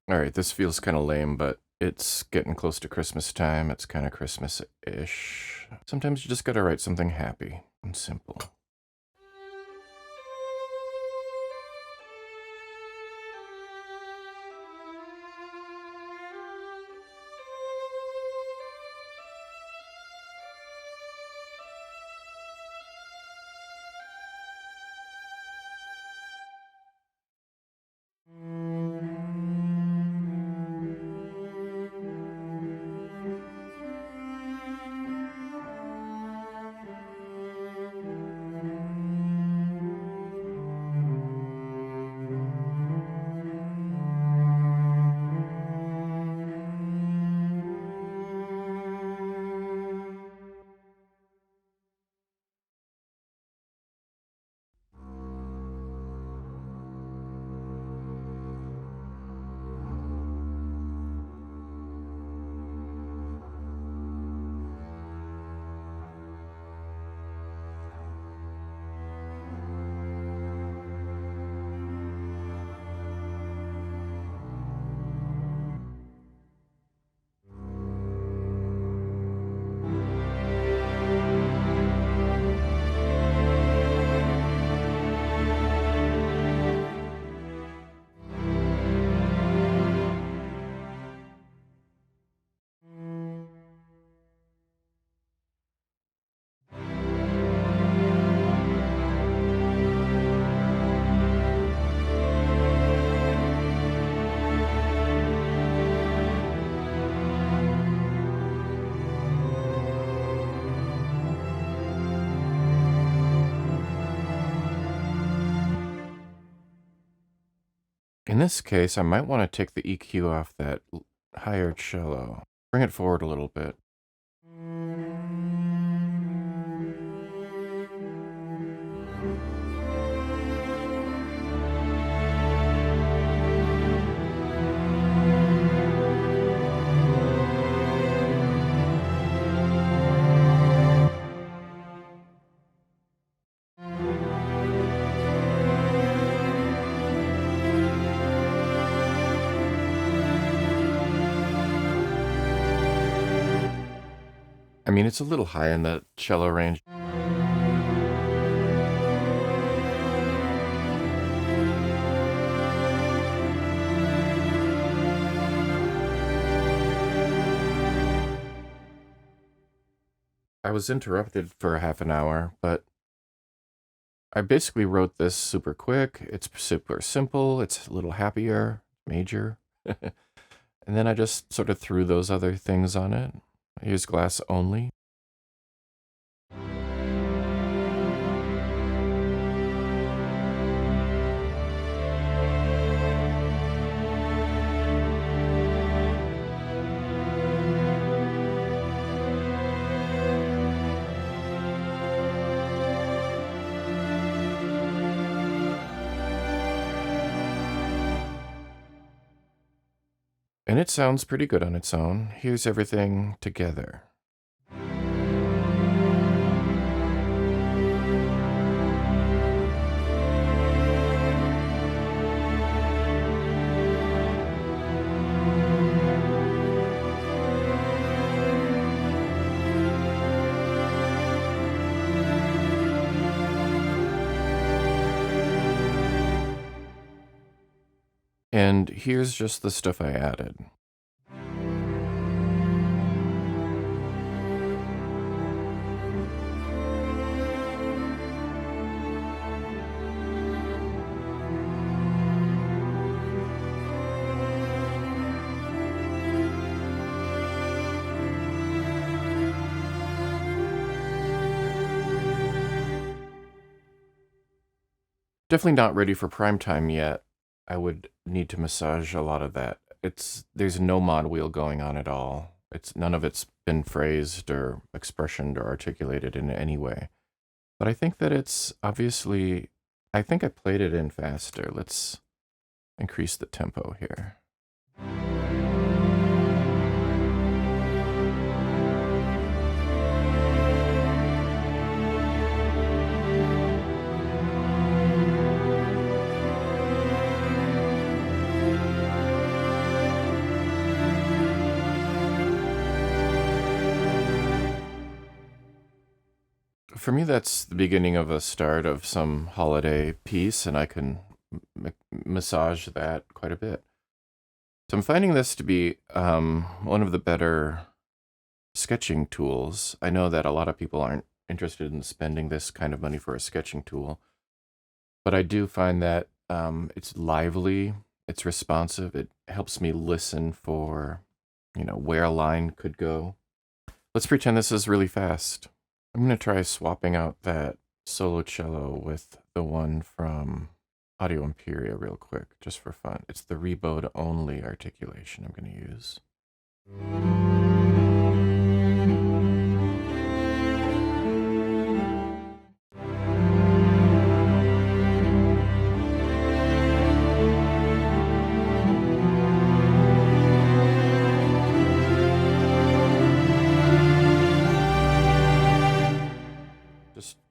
Speaker 1: All right, this feels kind of lame, but it's getting close to Christmas time. It's kind of Christmas-ish. Sometimes you just gotta write something happy and simple. In this case, I might want to take the EQ off that higher cello. Bring it forward a little bit. I mean, it's a little high in the cello range. I was interrupted for a half an hour, but I basically wrote this super quick. It's super simple. It's a little happier, major. And then I just sort of threw those other things on it. I use glass only. And it sounds pretty good on its own. Here's everything together. And here's just the stuff I added. Definitely not ready for prime time yet. I would need to massage a lot of that. There's no mod wheel going on at all. None of it's been phrased or expressioned or articulated in any way. But I think that it's obviously, I think I played it in faster. Let's increase the tempo here. For me, that's the beginning of a start of some holiday piece, and I can massage that quite a bit. So I'm finding this to be one of the better sketching tools. I know that a lot of people aren't interested in spending this kind of money for a sketching tool, but I do find that it's lively, it's responsive, it helps me listen for, where a line could go. Let's pretend this is really fast. I'm going to try swapping out that solo cello with the one from Audio Imperia real quick, just for fun. It's the rebowed only articulation I'm going to use.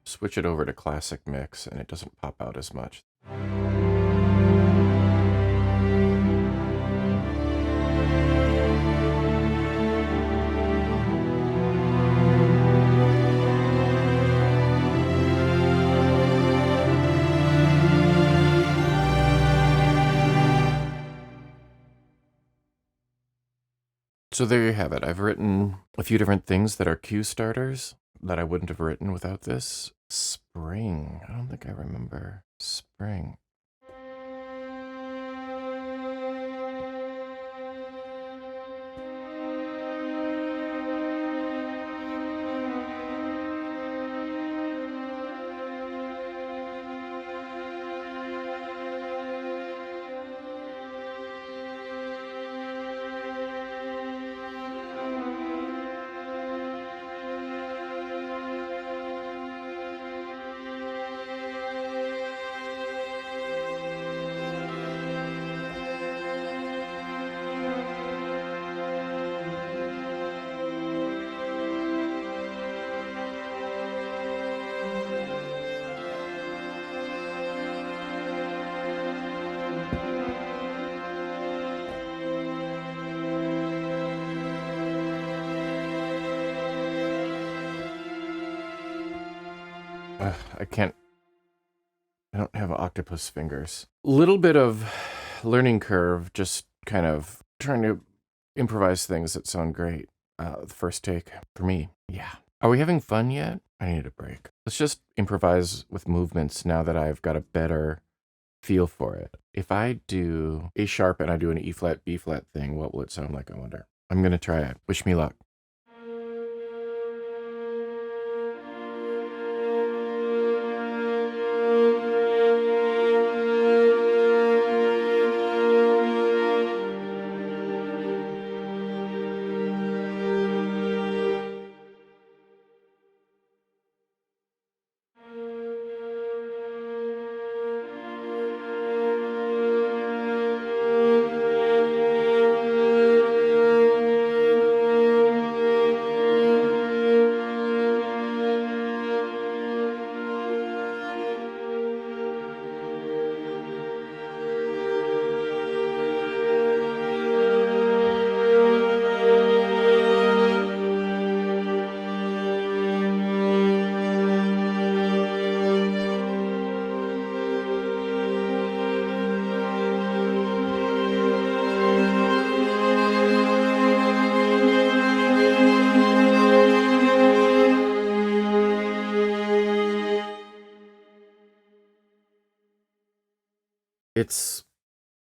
Speaker 1: Switch it over to classic mix and it doesn't pop out as much. So there you have it. I've written a few different things that are cue starters that I wouldn't have written without this. Spring. I don't think I remember spring. I don't have octopus fingers. Little bit of learning curve, just kind of trying to improvise things that sound great. The first take for me. Yeah. Are we having fun yet? I need a break. Let's just improvise with movements now that I've got a better feel for it. If I do A sharp and I do an E flat, B flat thing, what will it sound like, I wonder? I'm going to try it. Wish me luck.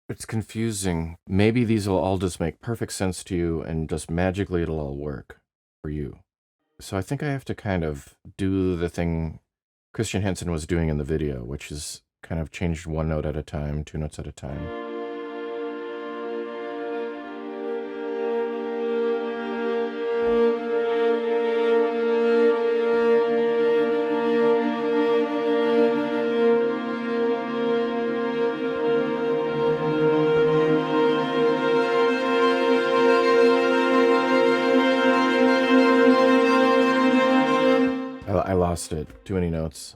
Speaker 1: It's confusing. Maybe these will all just make perfect sense to you and just magically it'll all work for you. So I think I have to kind of do the thing Christian Hansen was doing in the video, which is kind of changed one note at a time, two notes at a time. I lost it. Too many notes.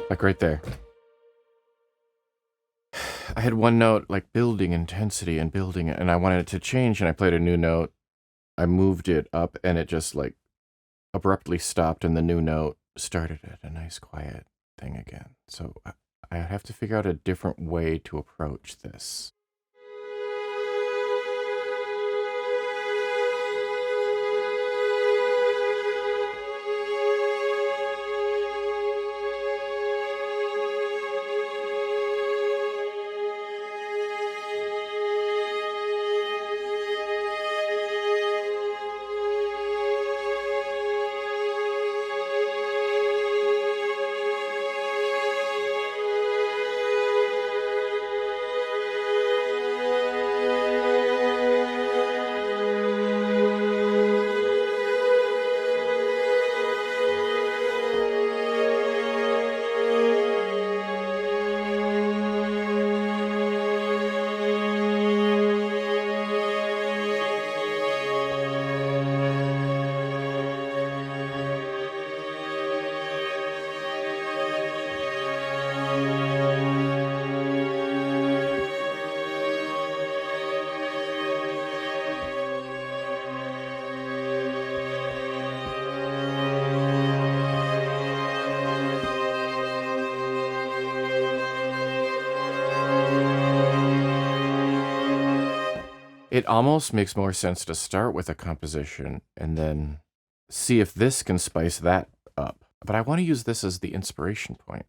Speaker 1: Like right there. I had one note like building intensity and building it, and I wanted it to change, and I played a new note. I moved it up, and it just like abruptly stopped, and the new note started at a nice quiet thing again. So I have to figure out a different way to approach this. It almost makes more sense to start with a composition and then see if this can spice that up. But I want to use this as the inspiration point.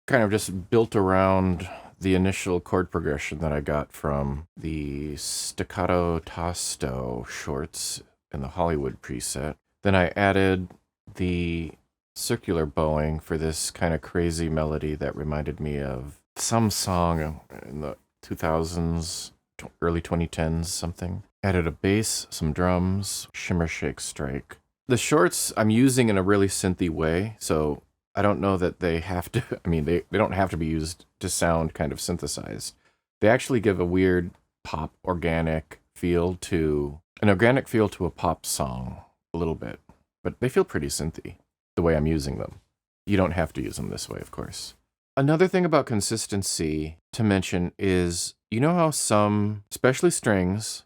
Speaker 1: kind of just built around the initial chord progression that I got from the staccato Tasto shorts in the Hollywood preset. Then I added the circular bowing for this kind of crazy melody that reminded me of some song in the 2000s, early 2010s, something. Added a bass, some drums, shimmer, shake, strike. The shorts I'm using in a really synthy way, so I don't know that they have to, I mean, they don't have to be used to sound kind of synthesized. They actually give a weird pop organic feel to, a pop song a little bit, but they feel pretty synthy the way I'm using them. You don't have to use them this way, of course. Another thing about consistency to mention is, you know how some, especially strings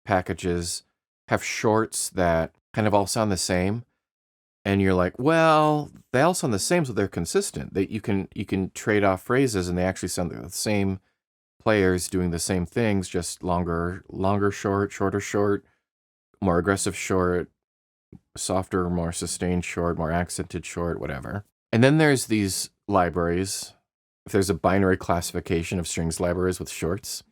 Speaker 1: packages, have shorts that kind of all sound the same? And you're like, well, they all sound the same, so they're consistent. That you can trade off phrases, and they actually sound like the same players doing the same things, just longer short, shorter short, more aggressive short, softer, more sustained short, more accented short, whatever. And then there's these libraries. If there's a binary classification of strings libraries with shorts,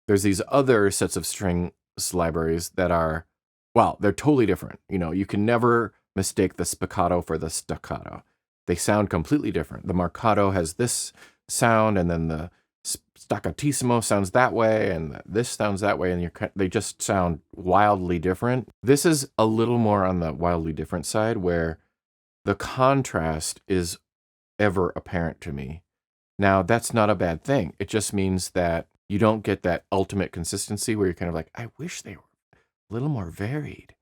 Speaker 1: there's these other sets of strings libraries that are, well, they're totally different. You know, you can never mistake the spiccato for the staccato. They sound completely different. The marcato has this sound, and then the staccatissimo sounds that way, and this sounds that way, and they just sound wildly different. This is a little more on the wildly different side, where the contrast is ever apparent to me. Now, that's not a bad thing. It just means that you don't get that ultimate consistency where you're kind of like, I wish they were a little more varied.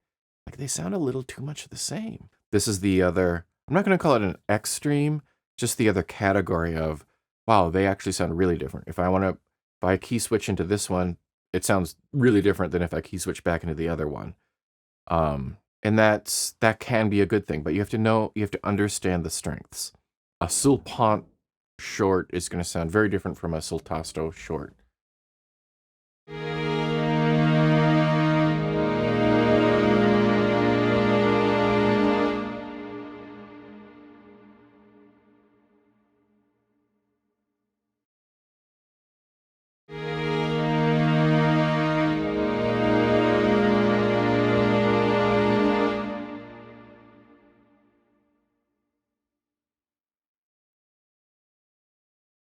Speaker 1: Like, they sound a little too much the same. This is the other, I'm not going to call it an extreme, just the other category of, wow, they actually sound really different. If I key switch into this one, it sounds really different than if I key switch back into the other one. And that can be a good thing, but you have to understand the strengths. A Pont short is going to sound very different from a Tasto short.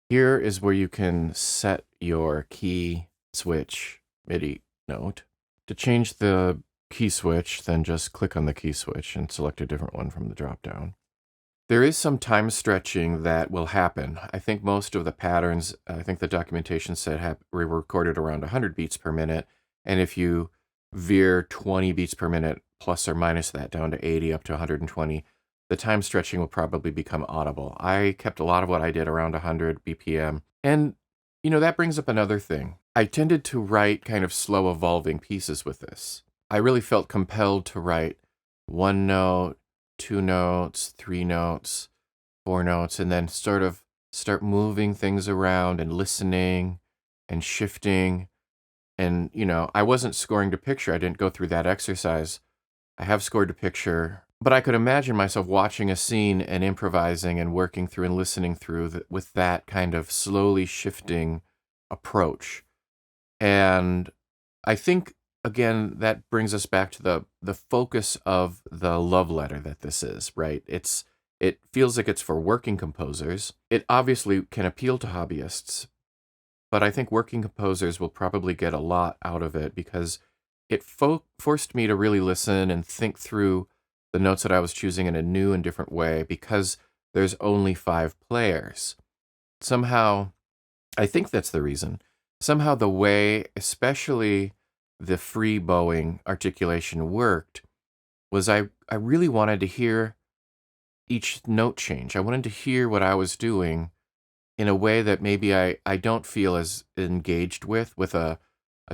Speaker 1: Here is where you can set your key switch MIDI note. To change the key switch, then just click on the key switch and select a different one from the dropdown. There is some time stretching that will happen. I think most of the patterns, I think the documentation said were recorded around 100 beats per minute. And if you veer 20 beats per minute plus or minus that down to 80 up to 120, the time stretching will probably become audible. I kept a lot of what I did around 100 BPM. And, you know, that brings up another thing. I tended to write kind of slow evolving pieces with this. I really felt compelled to write one note, 2 notes, 3 notes, 4 notes, and then sort of start moving things around and listening and shifting. And, you know, I wasn't scoring to picture. I didn't go through that exercise. I have scored to picture, but I could imagine myself watching a scene and improvising and working through and listening through with that kind of slowly shifting approach. And I think, again, that brings us back to the focus of the love letter that this is, right? It feels like it's for working composers. It obviously can appeal to hobbyists, but I think working composers will probably get a lot out of it because it forced me to really listen and think through the notes that I was choosing in a new and different way because there's only 5 players. Somehow, I think that's the reason. Somehow the way, especially the free bowing articulation worked, was I really wanted to hear each note change. I wanted to hear what I was doing in a way that maybe I don't feel as engaged with a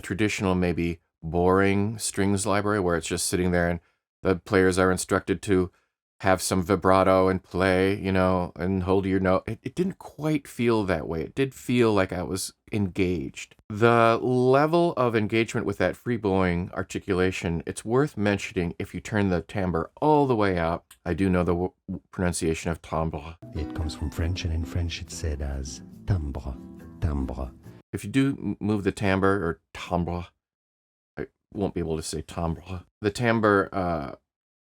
Speaker 1: traditional, maybe boring strings library where it's just sitting there and the players are instructed to have some vibrato and play, and hold your note. It didn't quite feel that way. It did feel like I was engaged. The level of engagement with that free bowing articulation, it's worth mentioning if you turn the timbre all the way up. I do know the pronunciation of timbre.
Speaker 2: It comes from French, and in French it's said as timbre, timbre.
Speaker 1: If you do move the timbre or timbre, I won't be able to say timbre. The timbre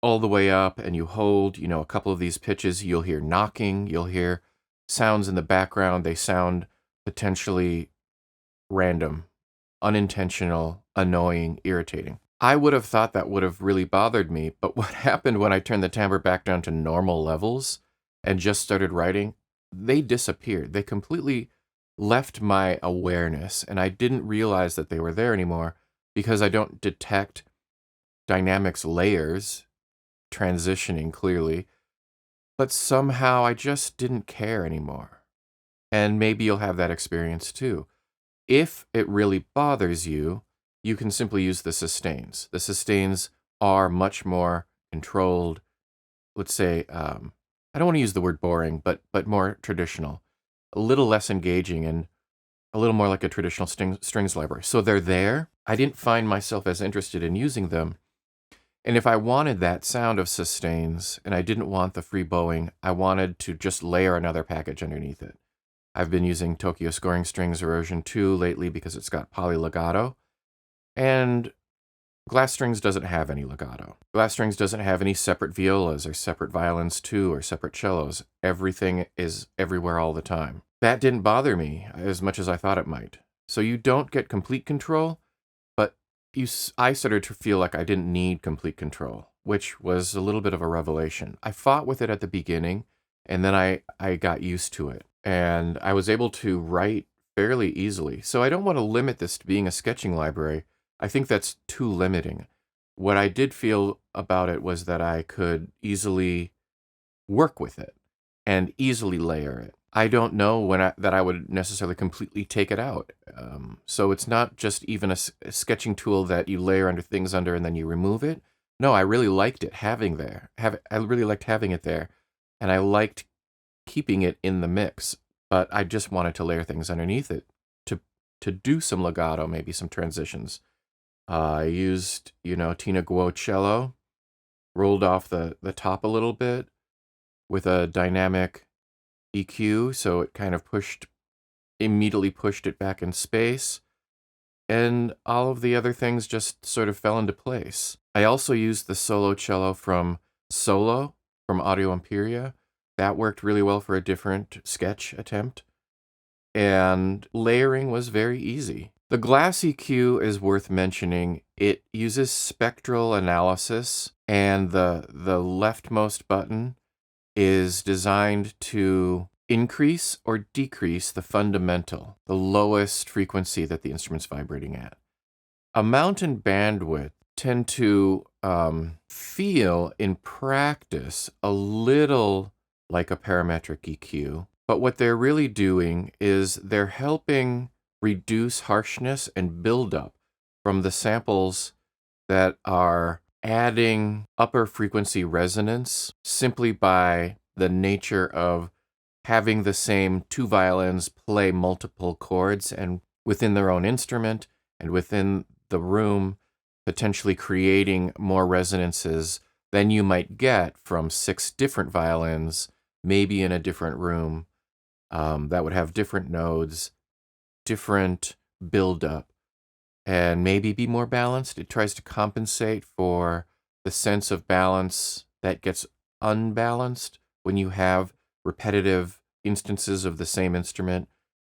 Speaker 1: all the way up, and you hold, a couple of these pitches, you'll hear knocking, you'll hear sounds in the background. They sound potentially random, unintentional, annoying, irritating. I would have thought that would have really bothered me, but what happened when I turned the timbre back down to normal levels and just started writing, they disappeared. They completely left my awareness, and I didn't realize that they were there anymore because I don't detect dynamics layers transitioning clearly, but somehow I just didn't care anymore. And maybe you'll have that experience too. If it really bothers you, you can simply use the sustains. The sustains are much more controlled. Let's say, I don't want to use the word boring, but more traditional, a little less engaging, and a little more like a traditional strings library. So they're there. I didn't find myself as interested in using them. And if I wanted that sound of sustains and I didn't want the free bowing, I wanted to just layer another package underneath it. I've been using Tokyo Scoring Strings Erosion 2 lately because it's got polylegato. And Glass Strings doesn't have any legato. Glass Strings doesn't have any separate violas or separate violins too or separate cellos. Everything is everywhere all the time. That didn't bother me as much as I thought it might. So you don't get complete control, but I started to feel like I didn't need complete control, which was a little bit of a revelation. I fought with it at the beginning, and then I got used to it. And I was able to write fairly easily. So I don't want to limit this to being a sketching library. I think that's too limiting. What I did feel about it was that I could easily work with it and easily layer it. I don't know that I would necessarily completely take it out. So it's not just even a sketching tool that you layer things under and then you remove it. No, I really liked it having there. I really liked having it there, and I liked keeping it in the mix. But I just wanted to layer things underneath it to do some legato, maybe some transitions. I used, Tina Guo cello, rolled off the top a little bit with a dynamic EQ, so it kind of immediately pushed it back in space, and all of the other things just sort of fell into place. I also used the solo cello from Solo from Audio Imperia. That worked really well for a different sketch attempt, and layering was very easy. The Glass EQ is worth mentioning. It uses spectral analysis, and the leftmost button is designed to increase or decrease the fundamental, the lowest frequency that the instrument's vibrating at. Amount and bandwidth tend to feel in practice a little like a parametric EQ, but what they're really doing is they're helping reduce harshness and buildup from the samples that are adding upper frequency resonance simply by the nature of having the same two violins play multiple chords and within their own instrument and within the room, potentially creating more resonances than you might get from 6 different violins, maybe in a different room, that would have different nodes, different buildup, and maybe be more balanced. It tries to compensate for the sense of balance that gets unbalanced when you have repetitive instances of the same instrument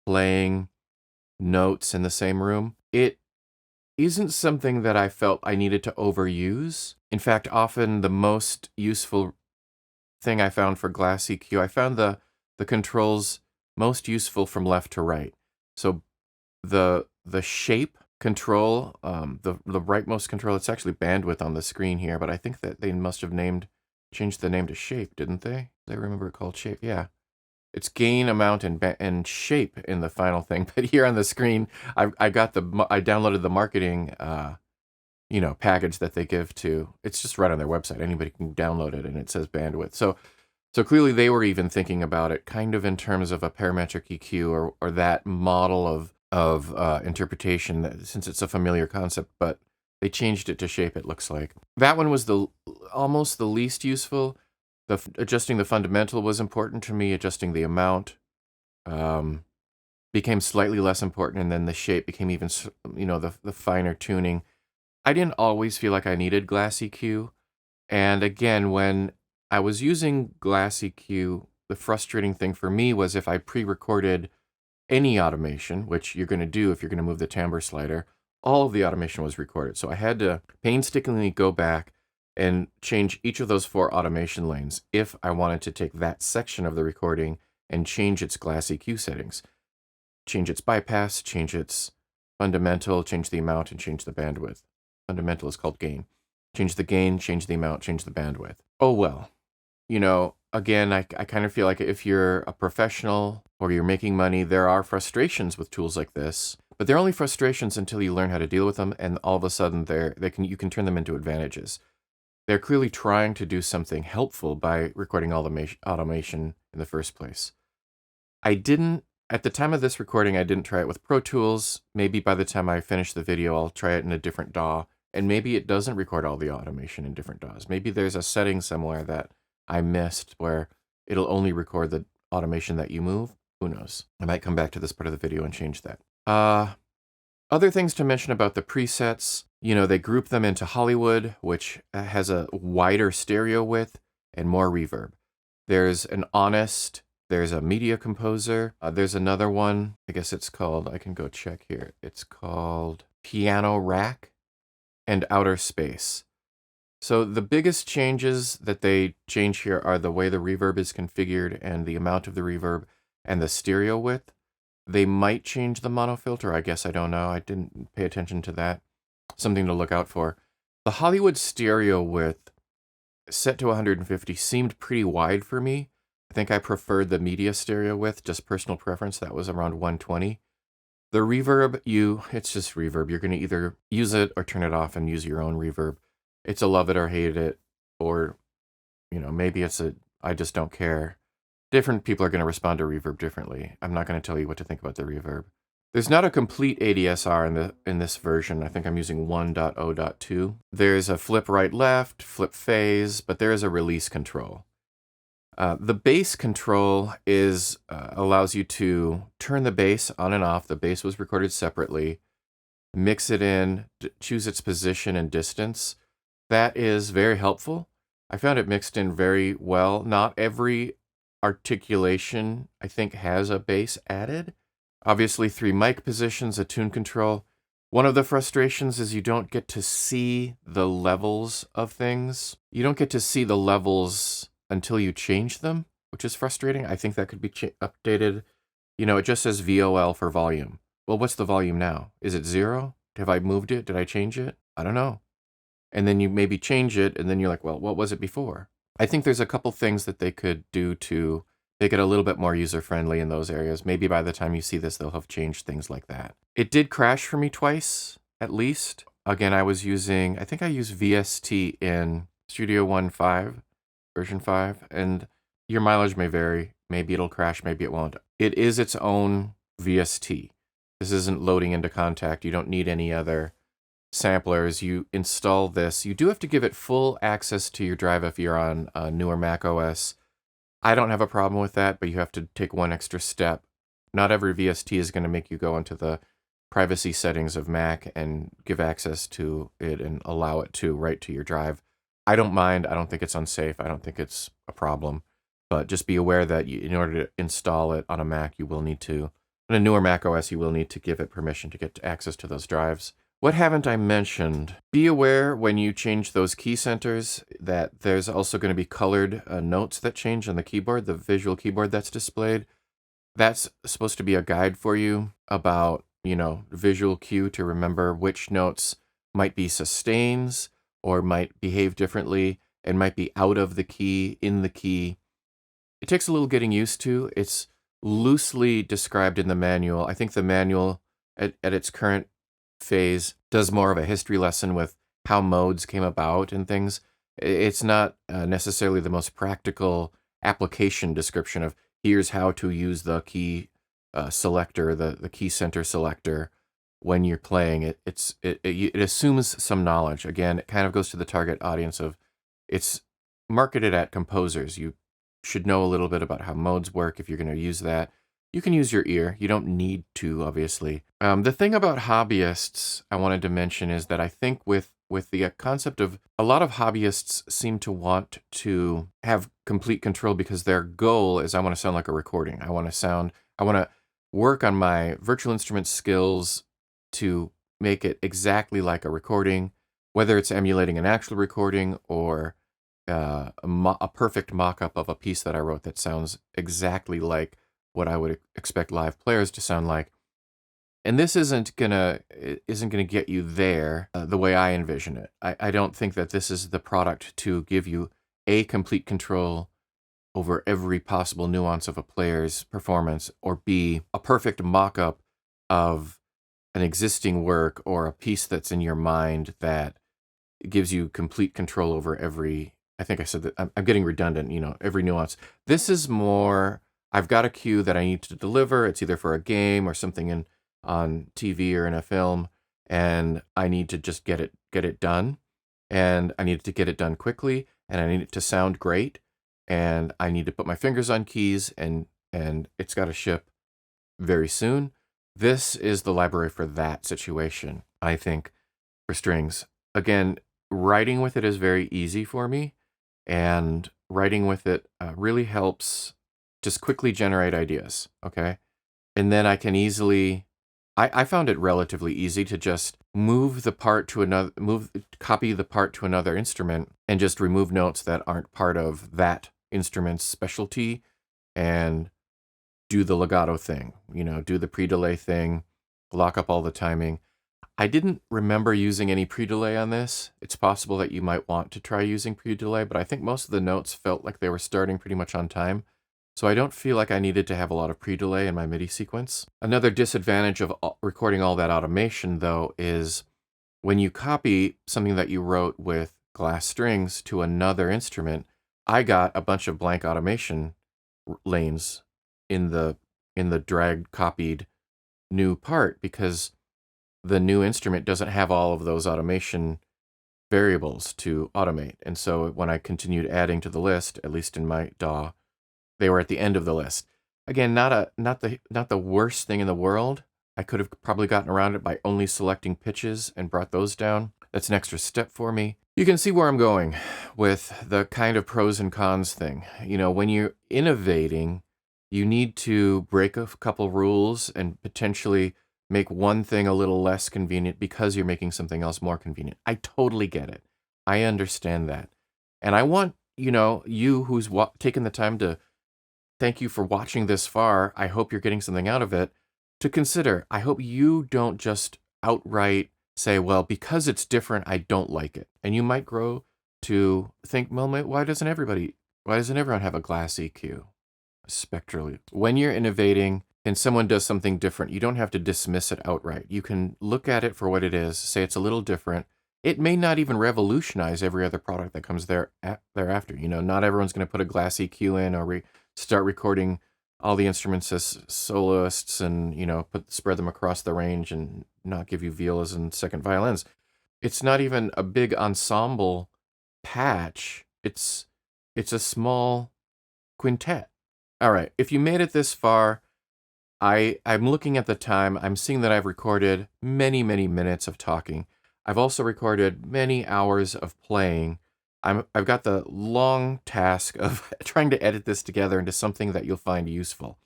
Speaker 1: playing notes in the same room. It isn't something that I felt I needed to overuse. In fact, often the most useful thing I found for Glass EQ, I found the controls most useful from left to right. So the shape control, the rightmost control, it's actually bandwidth on the screen here, but I think that they must have changed the name to shape, didn't they? I remember it called shape, yeah. It's gain, amount, and shape in the final thing. But here on the screen, I downloaded the marketing package that they give to. It's just right on their website. Anybody can download it, and it says bandwidth. So clearly they were even thinking about it kind of in terms of a parametric EQ or that model of interpretation, that, since it's a familiar concept, but they changed it to shape, it looks like. That one was almost the least useful. Adjusting the fundamental was important to me. Adjusting the amount became slightly less important, and then the shape became even, the finer tuning. I didn't always feel like I needed glass EQ. And again, when I was using glass EQ, the frustrating thing for me was if I pre-recorded any automation, which you're going to do if you're going to move the timbre slider, all of the automation was recorded. So I had to painstakingly go back and change each of those 4 automation lanes if I wanted to take that section of the recording and change its glass EQ settings. Change its bypass, change its fundamental, change the amount, and change the bandwidth. Fundamental is called gain. Change the gain, change the amount, change the bandwidth. Oh well. Again, I kind of feel like if you're a professional or you're making money, there are frustrations with tools like this, but they're only frustrations until you learn how to deal with them, and all of a sudden you can turn them into advantages. They're clearly trying to do something helpful by recording automation in the first place. At the time of this recording, I didn't try it with Pro Tools. Maybe by the time I finish the video, I'll try it in a different DAW, and maybe it doesn't record all the automation in different DAWs. Maybe there's a setting somewhere that I missed where it'll only record the automation that you move. Who knows? I might come back to this part of the video and change that. Other things to mention about the presets, they group them into Hollywood, which has a wider stereo width and more reverb. There's an Honest, there's a Media Composer, there's another one, I guess it's called, I can go check here, it's called Piano Rack and Outer Space. So the biggest changes that they change here are the way the reverb is configured and the amount of the reverb and the stereo width. They might change the monofilter, I guess, I don't know. I didn't pay attention to that. Something to look out for. The Hollywood stereo width set to 150 seemed pretty wide for me. I think I preferred the media stereo width, just personal preference. That was around 120. The reverb, it's just reverb. You're going to either use it or turn it off and use your own reverb. It's a love it or hate it, or, maybe it's I just don't care. Different people are going to respond to reverb differently. I'm not going to tell you what to think about the reverb. There's not a complete ADSR in this version. I think I'm using 1.0.2. There's a flip right left, flip phase, but there is a release control. The bass control allows you to turn the bass on and off. The bass was recorded separately. Mix it in, choose its position and distance. That is very helpful. I found it mixed in very well. Not every articulation, I think, has a bass added. Obviously, 3 mic positions, a tune control. One of the frustrations is you don't get to see the levels of things. You don't get to see the levels until you change them, which is frustrating. I think that could be updated. It just says VOL for volume. Well, what's the volume now? Is it 0? Have I moved it? Did I change it? I don't know. And then you maybe change it, and then you're like, well, what was it before? I think there's a couple things that they could do to make it a little bit more user-friendly in those areas. Maybe by the time you see this, they'll have changed things like that. It did crash for me twice, at least. Again, I used VST in Studio One 5, version 5, and your mileage may vary. Maybe it'll crash, maybe it won't. It is its own VST. This isn't loading into Contact. You don't need any other samplers. You install this. You do have to give it full access to your drive if you're on newer Mac OS. I don't have a problem with that, but you have to take one extra step. Not every VST is going to make you go into the privacy settings of Mac and give access to it and allow it to write to your drive. I don't mind. I don't think it's unsafe. I don't think it's a problem. But just be aware that in order to install it on a Mac, you will need to, on a newer Mac OS, you will need to give it permission to get access to those drives. What haven't I mentioned? Be aware when you change those key centers that there's also going to be colored notes that change on the keyboard, the visual keyboard that's displayed. That's supposed to be a guide for you about, visual cue to remember which notes might be sustains or might behave differently and might be out of the key, in the key. It takes a little getting used to. It's loosely described in the manual. I think the manual at its current phase does more of a history lesson with how modes came about and things. It's not necessarily the most practical application description of here's how to use the key selector, the key center selector when you're playing it. It assumes some knowledge. Again, it kind of goes to the target audience of it's marketed at composers. You should know a little bit about how modes work if you're going to use that. You can use your ear. You don't need to, obviously. The thing about hobbyists I wanted to mention is that I think with the concept of a lot of hobbyists seem to want to have complete control because their goal is I want to sound like a recording. I want to work on my virtual instrument skills to make it exactly like a recording, whether it's emulating an actual recording or a perfect mock-up of a piece that I wrote that sounds exactly like what I would expect live players to sound like. And this isn't gonna get you there the way I envision it. I don't think that this is the product to give you A, complete control over every possible nuance of a player's performance, or B, a perfect mock-up of an existing work or a piece that's in your mind that gives you complete control over every, I think I said that, I'm getting redundant, every nuance. This is more, I've got a cue that I need to deliver. It's either for a game or something on TV or in a film, and I need to just get it done, and I need to get it done quickly, and I need it to sound great, and I need to put my fingers on keys, and it's got to ship very soon. This is the library for that situation, I think, for strings. Again, writing with it is very easy for me, and writing with it really helps just quickly generate ideas, okay? And then I can easily, I found it relatively easy to just copy the part to another instrument and just remove notes that aren't part of that instrument's specialty and do the legato thing, do the pre-delay thing, lock up all the timing. I didn't remember using any pre-delay on this. It's possible that you might want to try using pre-delay, but I think most of the notes felt like they were starting pretty much on time. So I don't feel like I needed to have a lot of pre-delay in my MIDI sequence. Another disadvantage of recording all that automation, though, is when you copy something that you wrote with glass strings to another instrument, I got a bunch of blank automation lanes in the drag copied new part because the new instrument doesn't have all of those automation variables to automate. And so when I continued adding to the list, at least in my DAW, they were at the end of the list. Again, not the worst thing in the world. I could have probably gotten around it by only selecting pitches and brought those down. That's an extra step for me. You can see where I'm going with the kind of pros and cons thing. When you're innovating, you need to break a couple rules and potentially make one thing a little less convenient because you're making something else more convenient. I totally get it. I understand that. And I want, you who's taken the time to thank you for watching this far. I hope you're getting something out of it to consider. I hope you don't just outright say, well, because it's different, I don't like it. And you might grow to think, well, why doesn't everyone have a glass EQ? Spectrally. When you're innovating and someone does something different, you don't have to dismiss it outright. You can look at it for what it is, say it's a little different. It may not even revolutionize every other product that comes thereafter. Not everyone's going to put a glass EQ in or start recording all the instruments as soloists and, spread them across the range and not give you violas and second violins. It's not even a big ensemble patch. It's a small quintet. All right, if you made it this far, I'm looking at the time. I'm seeing that I've recorded many, many minutes of talking. I've also recorded many hours of playing. I've got the long task of trying to edit this together into something that you'll find useful.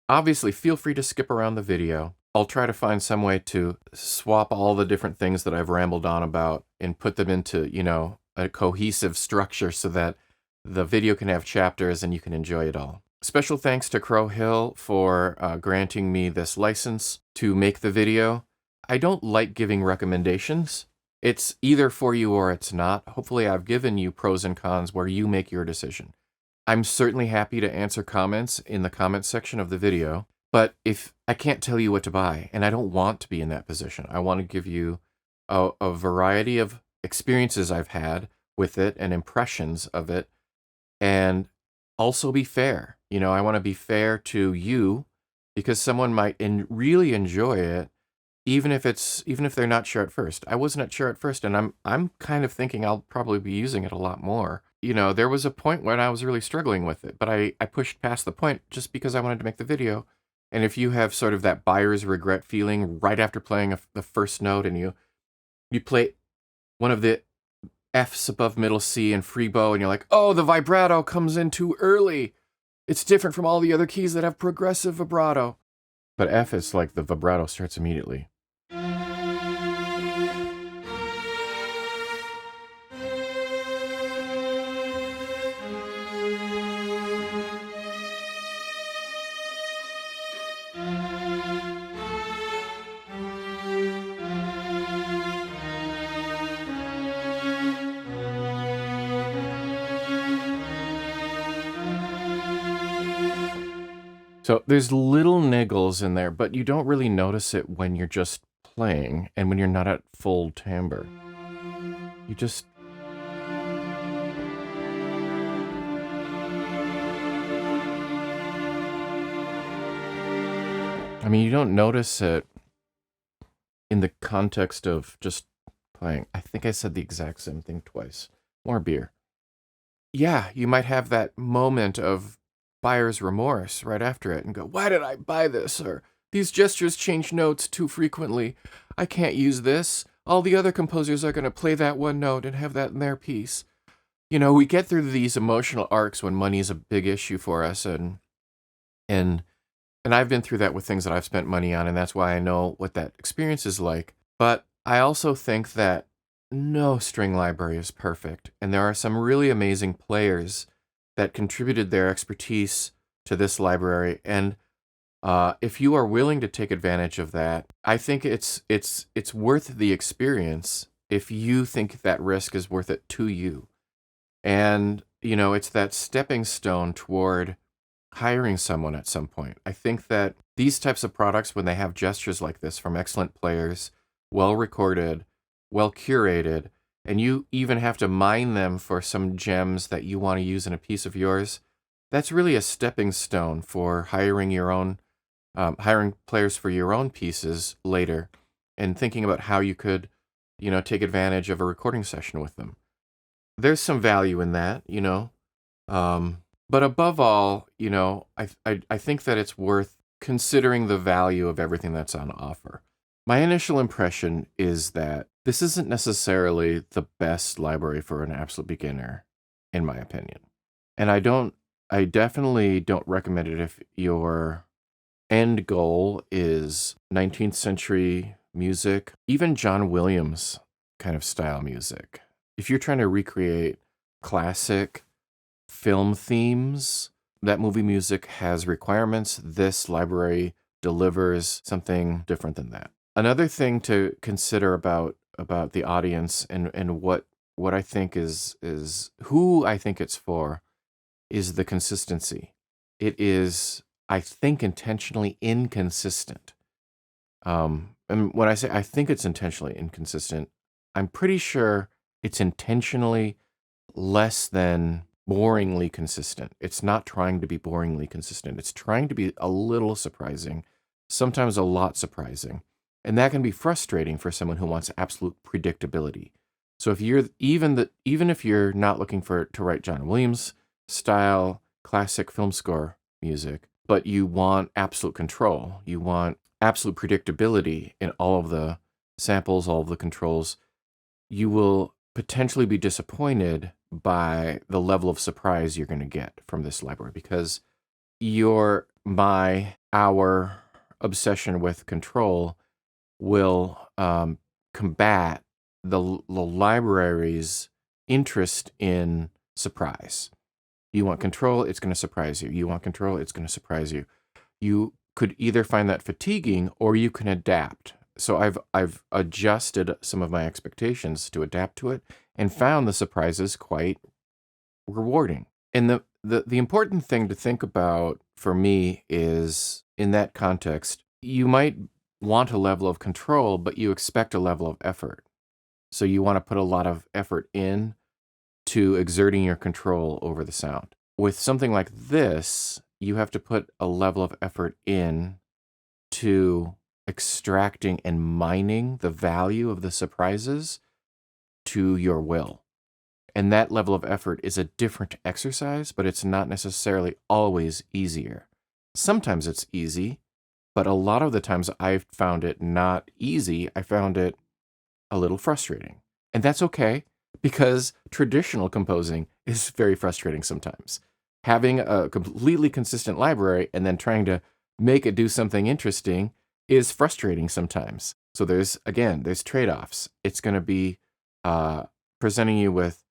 Speaker 1: Obviously, feel free to skip around the video. I'll try to find some way to swap all the different things that I've rambled on about and put them into, a cohesive structure so that the video can have chapters and you can enjoy it all. Special thanks to Crow Hill for granting me this license to make the video. I don't like giving recommendations. It's either for you or it's not. Hopefully I've given you pros and cons where you make your decision. I'm certainly happy to answer comments in the comments section of the video, but if I can't tell you what to buy, and I don't want to be in that position, I want to give you a variety of experiences I've had with it and impressions of it, and also be fair. I want to be fair to you because someone might really enjoy it, even if they're not sure at first. I wasn't sure at first, and I'm kind of thinking I'll probably be using it a lot more. There was a point when I was really struggling with it, but I pushed past the point just because I wanted to make the video. And if you have sort of that buyer's regret feeling right after playing the first note, and you play one of the F's above middle C and free bow, and you're like, oh, the vibrato comes in too early. It's different from all the other keys that have progressive vibrato. But F is like the vibrato starts immediately. So there's little niggles in there, but you don't really notice it when you're just playing and when you're not at full timbre. You just... you don't notice it in the context of just playing. I think I said the exact same thing twice. More beer. Yeah, you might have that moment of buyer's remorse right after it and go, why did I buy this? Or these gestures change notes too frequently. I can't use this. All the other composers are going to play that one note and have that in their piece. We get through these emotional arcs when money is a big issue for us, and I've been through that with things that I've spent money on, and that's why I know what that experience is like. But I also think that no string library is perfect, and there are some really amazing players that contributed their expertise to this library. And if you are willing to take advantage of that, I think it's worth the experience if you think that risk is worth it to you. And, it's that stepping stone toward hiring someone at some point. I think that these types of products, when they have gestures like this from excellent players, well recorded, well curated, and you even have to mine them for some gems that you want to use in a piece of yours, that's really a stepping stone for hiring players for your own pieces later, and thinking about how you could, take advantage of a recording session with them. There's some value in that, but above all, I think that it's worth considering the value of everything that's on offer. My initial impression is that this isn't necessarily the best library for an absolute beginner, in my opinion. And I definitely don't recommend it if your end goal is 19th century music, even John Williams kind of style music. If you're trying to recreate classic film themes, that movie music has requirements. This library delivers something different than that. Another thing to consider about the audience and what I think is who I think it's for is the consistency. It is, I think, intentionally inconsistent. And when I say I think it's intentionally inconsistent, I'm pretty sure it's intentionally less than boringly consistent. It's not trying to be boringly consistent. It's trying to be a little surprising, sometimes a lot surprising. And that can be frustrating for someone who wants absolute predictability. So if you're even if you're not looking to write John Williams style classic film score music, but you want absolute control, you want absolute predictability in all of the samples, all of the controls, you will potentially be disappointed by the level of surprise you're going to get from this library, because our obsession with control will combat the library's interest in surprise. You want control, it's going to surprise you. You want control, it's going to surprise you. You could either find that fatiguing or you can adapt. So I've adjusted some of my expectations to adapt to it and found the surprises quite rewarding. And the important thing to think about for me is, in that context, you might want a level of control, but you expect a level of effort. So you want to put a lot of effort in to exerting your control over the sound. With something like this, you have to put a level of effort in to extracting and mining the value of the surprises to your will. And that level of effort is a different exercise, but it's not necessarily always easier. Sometimes it's easy, but a lot of the times I've found it not easy. I found it a little frustrating. And that's okay, because traditional composing is very frustrating sometimes. Having a completely consistent library and then trying to make it do something interesting is frustrating sometimes. So there's trade-offs. It's going to be presenting you with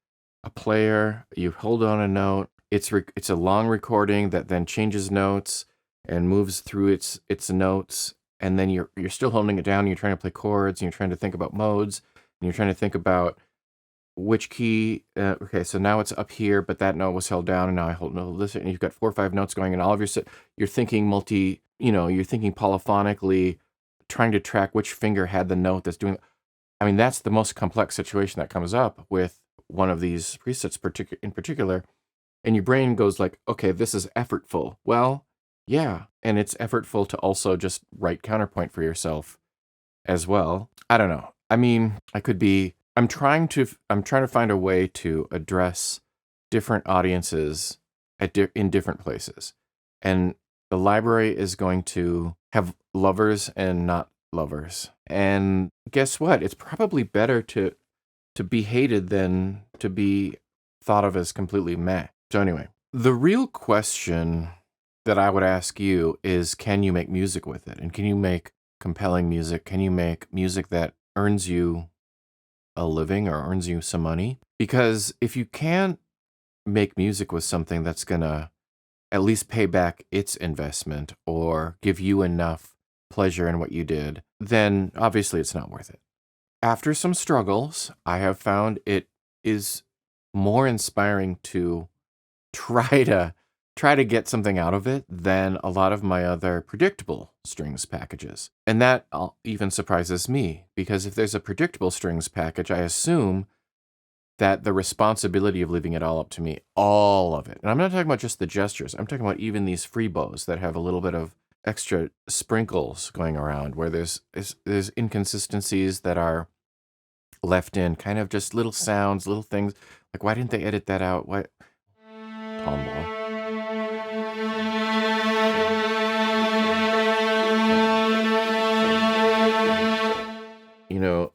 Speaker 1: a player, you hold on a note, it's a long recording that then changes notes and moves through its notes, and then you're still holding it down, and you're trying to play chords, and you're trying to think about modes, and you're trying to think about which key, okay, so now it's up here, but that note was held down, and now I hold this, and you've got 4 or 5 notes going, and all of you're thinking you're thinking polyphonically, trying to track which finger had the note that's doing. I mean, that's the most complex situation that comes up with one of these presets in particular, and your brain goes like, okay, this is effortful. Well, yeah, and it's effortful to also just write counterpoint for yourself as well. I don't know. I mean, I'm trying to find a way to address different audiences in different places. And the library is going to have lovers and not lovers. And guess what? It's probably better to be hated than to be thought of as completely meh. So anyway, the real question that I would ask you is, can you make music with it? And can you make compelling music? Can you make music that earns you a living or earns you some money? Because if you can't make music with something that's gonna at least pay back its investment or give you enough pleasure in what you did, then obviously it's not worth it. After some struggles, I have found it is more inspiring to try to get something out of it than a lot of my other predictable strings packages. And that even surprises me, because if there's a predictable strings package, I assume that the responsibility of leaving it all up to me, all of it. And I'm not talking about just the gestures. I'm talking about even these free bows that have a little bit of extra sprinkles going around, where there's inconsistencies that are left in, kind of just little sounds, little things. Like, why didn't they edit that out? Why? Palm ball.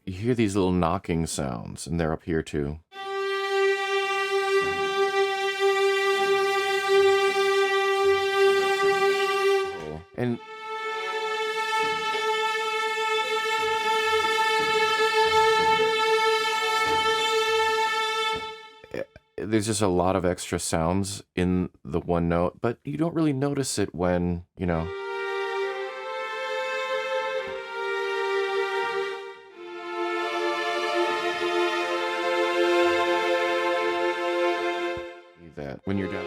Speaker 1: You hear these little knocking sounds, and they're up here too. And there's just a lot of extra sounds in the one note, but you don't really notice it when, that when you're down.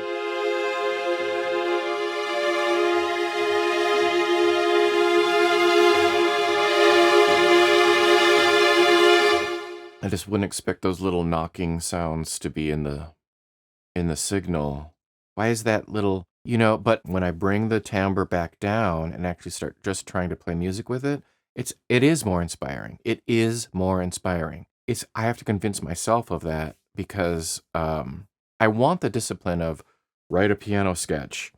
Speaker 1: I just wouldn't expect those little knocking sounds to be in the signal. Why is that little, but when I bring the timbre back down and actually start just trying to play music with it, it is more inspiring. It is more inspiring. I have to convince myself of that, because I want the discipline of write a piano sketch,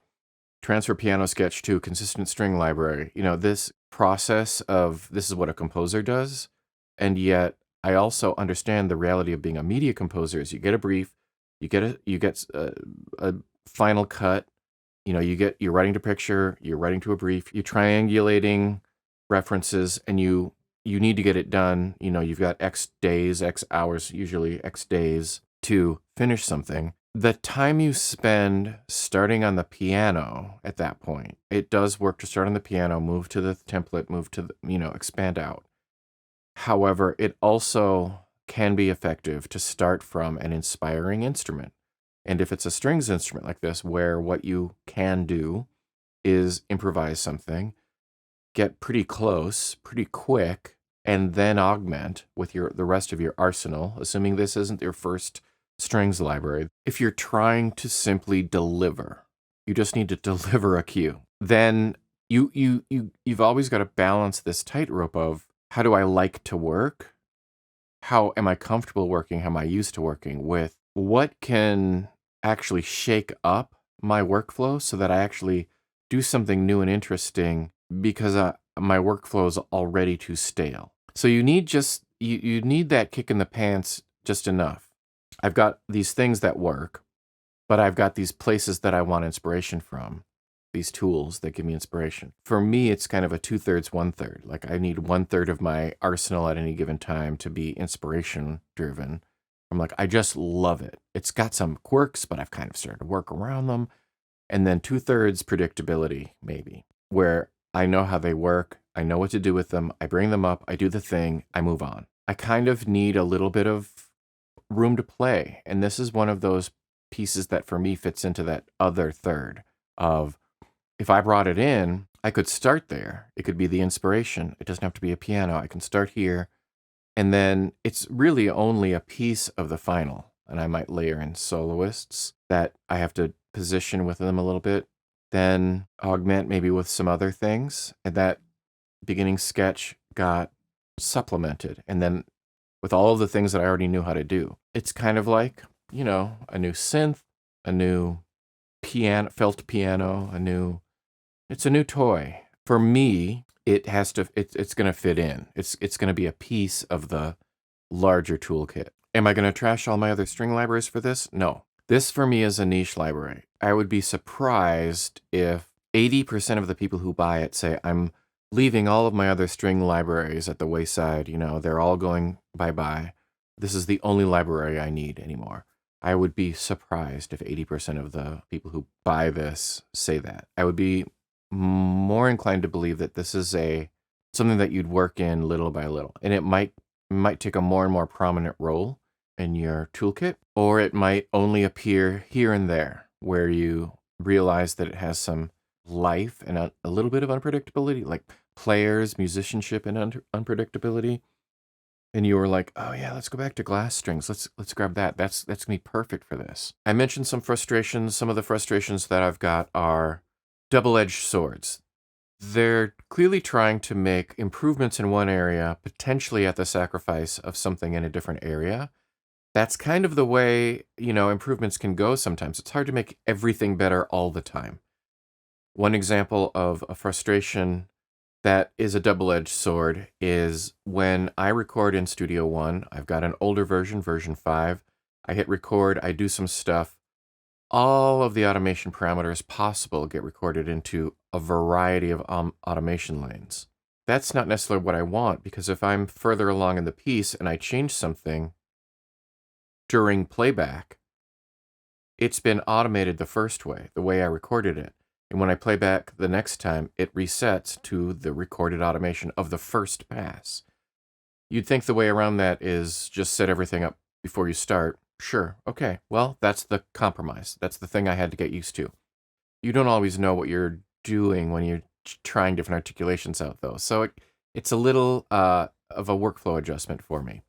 Speaker 1: transfer piano sketch to consistent string library. This process of this is what a composer does, and yet I also understand the reality of being a media composer is you get a brief, you get a final cut, you're writing to picture, you're writing to a brief, you're triangulating references, and you need to get it done. You've got X days, X hours, usually X days to finish something. The time you spend starting on the piano at that point, it does work to start on the piano, move to the template, move to the, expand out. However, it also can be effective to start from an inspiring instrument. And if it's a strings instrument like this, where what you can do is improvise something, get pretty close, pretty quick, and then augment with the rest of your arsenal, assuming this isn't your first strings library. If you're trying to simply deliver, you just need to deliver a cue, then you've always got to balance this tightrope of how do I like to work? How am I comfortable working? How am I used to working with what can actually shake up my workflow so that I actually do something new and interesting because my workflow is already too stale. So you need you need that kick in the pants just enough. I've got these things that work, but I've got these places that I want inspiration from, these tools that give me inspiration. For me, it's kind of a 2/3, 1/3. Like I need 1/3 of my arsenal at any given time to be inspiration driven. I'm like, I just love it. It's got some quirks, but I've kind of started to work around them. And then 2/3 predictability, maybe, where I know how they work. I know what to do with them. I bring them up. I do the thing. I move on. I kind of need a little bit of room to play. And this is one of those pieces that for me fits into that other third of if I brought it in, I could start there. It could be the inspiration. It doesn't have to be a piano. I can start here. And then it's really only a piece of the final. And I might layer in soloists that I have to position with them a little bit, then augment maybe with some other things. And that beginning sketch got supplemented. And then with all of the things that I already knew how to do, it's kind of like, a new synth, a new piano, felt piano, it's a new toy. For me, it's going to fit in. It's going to be a piece of the larger toolkit. Am I going to trash all my other string libraries for this? No. This for me is a niche library. I would be surprised if 80% of the people who buy it say, I'm leaving all of my other string libraries at the wayside. They're all going bye-bye. This is the only library I need anymore. I would be surprised if 80% of the people who buy this say that. I would be more inclined to believe that this is something that you'd work in little by little. And it might take a more and more prominent role in your toolkit, or it might only appear here and there where you realize that it has some life and a little bit of unpredictability, like players, musicianship, and unpredictability. And you were like, oh yeah, let's go back to glass strings. Let's grab that. That's gonna be perfect for this. I mentioned some frustrations. Some of the frustrations that I've got are double-edged swords. They're clearly trying to make improvements in one area, potentially at the sacrifice of something in a different area. That's kind of the way, improvements can go sometimes. It's hard to make everything better all the time. One example of a frustration that is a double-edged sword is when I record in Studio One. I've got an older version, version 5. I hit record, I do some stuff. All of the automation parameters possible get recorded into a variety of automation lanes. That's not necessarily what I want, because if I'm further along in the piece and I change something during playback, it's been automated the first way, the way I recorded it. And when I play back the next time, it resets to the recorded automation of the first pass. You'd think the way around that is just set everything up before you start. Sure, okay, well, that's the compromise. That's the thing I had to get used to. You don't always know what you're doing when you're trying different articulations out, though. So it's a little of a workflow adjustment for me.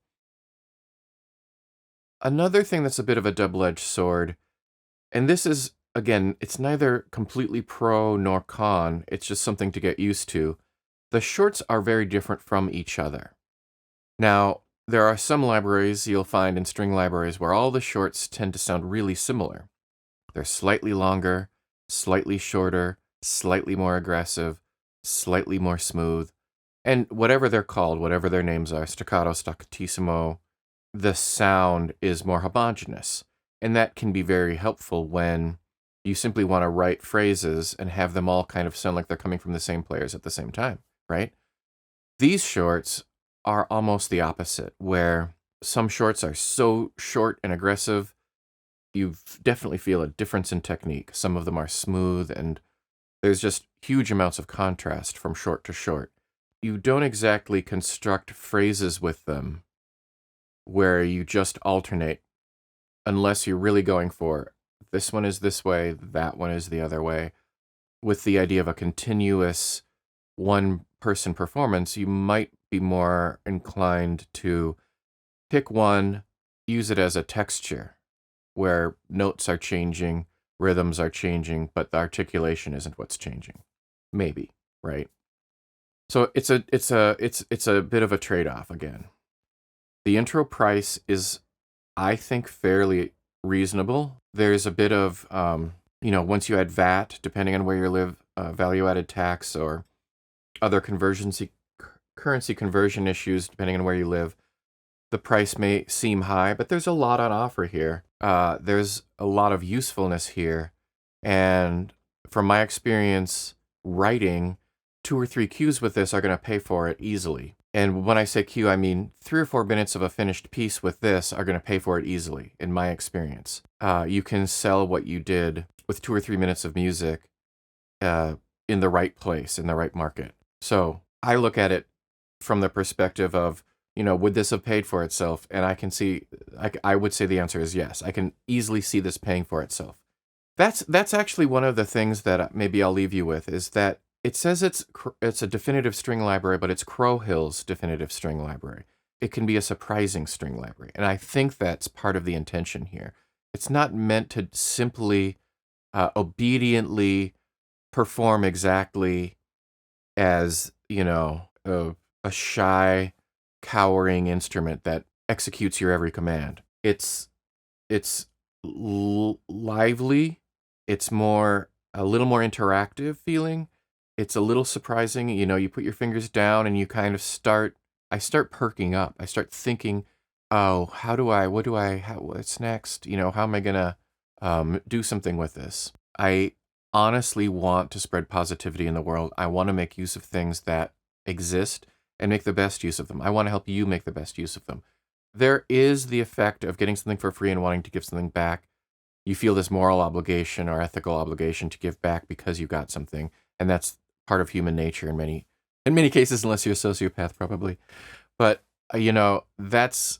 Speaker 1: Another thing that's a bit of a double-edged sword, and this is, again, it's neither completely pro nor con, it's just something to get used to. The shorts are very different from each other. Now, there are some libraries you'll find in string libraries where all the shorts tend to sound really similar. They're slightly longer, slightly shorter, slightly more aggressive, slightly more smooth, and whatever they're called, whatever their names are, staccato, staccatissimo, the sound is more homogeneous. And that can be very helpful when you simply want to write phrases and have them all kind of sound like they're coming from the same players at the same time, right? These shorts are almost the opposite, where some shorts are so short and aggressive, you definitely feel a difference in technique. Some of them are smooth, and there's just huge amounts of contrast from short to short. You don't exactly construct phrases with them where you just alternate unless you're really going for this one is this way, that one is the other way. With the idea of a continuous one-person performance, you might be more inclined to pick one, use it as a texture where notes are changing, rhythms are changing, but the articulation isn't what's changing. Maybe, right? So it's a bit of a trade-off again. The intro price is, I think, fairly reasonable. There's a bit of, once you add VAT, depending on where you live, value-added tax or other currency conversion issues, depending on where you live, the price may seem high, but there's a lot on offer here. There's a lot of usefulness here. And from my experience writing, 2 or 3 cues with this are going to pay for it easily. And when I say cue, I mean 3 or 4 minutes of a finished piece with this are going to pay for it easily, in my experience. You can sell what you did with 2 or 3 minutes of music in the right place, in the right market. So I look at it from the perspective of, would this have paid for itself? And I can see, I would say the answer is yes. I can easily see this paying for itself. That's actually one of the things that maybe I'll leave you with, is that it says it's a definitive string library, but it's Crow Hill's definitive string library. It can be a surprising string library. And I think that's part of the intention here. It's not meant to simply obediently perform exactly as, a shy, cowering instrument that executes your every command. It's lively. It's a little more interactive feeling. It's a little surprising. You put your fingers down and you kind of I start perking up. I start thinking, oh, what's next? How am I going to do something with this? I honestly want to spread positivity in the world. I want to make use of things that exist and make the best use of them. I want to help you make the best use of them. There is the effect of getting something for free and wanting to give something back. You feel this moral obligation or ethical obligation to give back because you got something, and that's part of human nature in many cases, unless you're a sociopath, probably. But that's,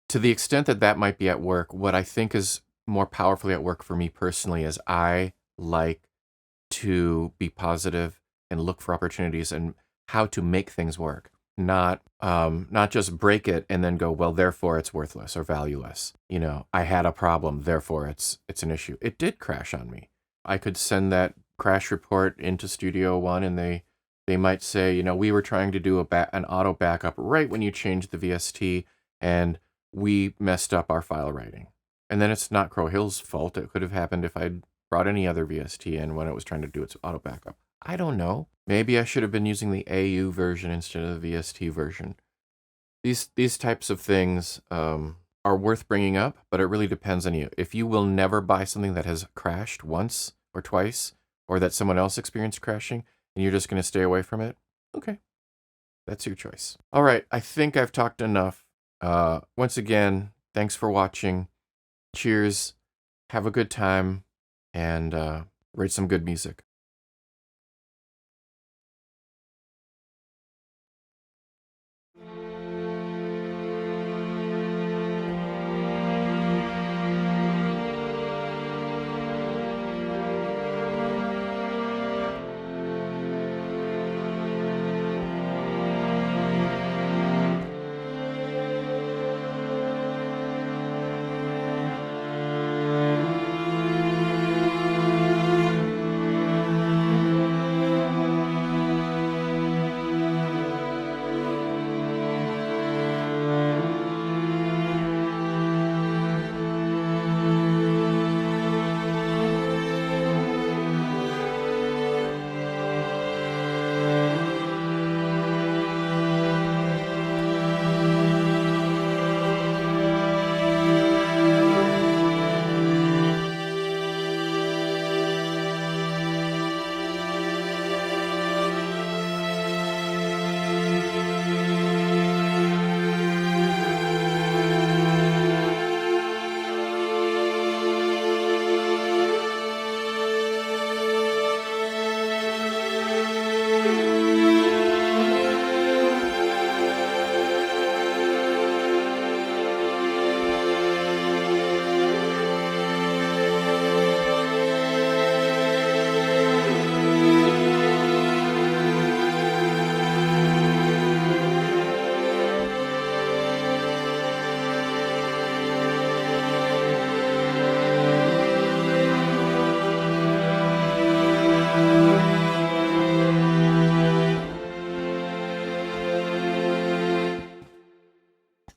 Speaker 1: to the extent that might be at work. What I think is more powerfully at work for me personally is I like to be positive and look for opportunities and how to make things work, not just break it and then go, well, therefore it's worthless or valueless. I had a problem, therefore it's an issue. It did crash on me. I could send that crash report into Studio One and they might say, we were trying to do an auto backup right when you changed the VST and we messed up our file writing. And then it's not Crow Hill's fault. It could have happened if I'd brought any other VST in when it was trying to do its auto backup. I don't know. Maybe I should have been using the AU version instead of the VST version. These types of things are worth bringing up, but it really depends on you. If you will never buy something that has crashed once or twice, or that someone else experienced crashing, and you're just going to stay away from it, okay. That's your choice. All right, I think I've talked enough. Once again, thanks for watching. Cheers. Have a good time. And write some good music.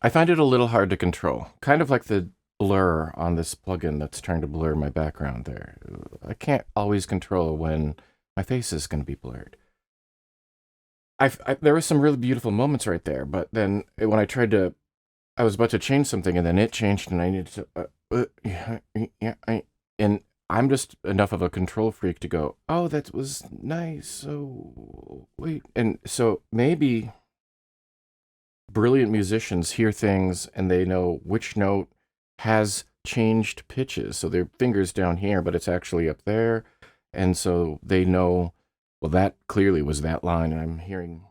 Speaker 1: I find it a little hard to control. Kind of like the blur on this plugin that's trying to blur my background there. I can't always control when my face is going to be blurred. There were some really beautiful moments right there, but then when I was about to change something and then it changed and I needed to, and I'm just enough of a control freak to go, oh, that was nice. So wait. And so maybe brilliant musicians hear things and they know which note has changed pitches. So their finger's down here, but it's actually up there. And so they know, well, that clearly was that line. And I'm hearing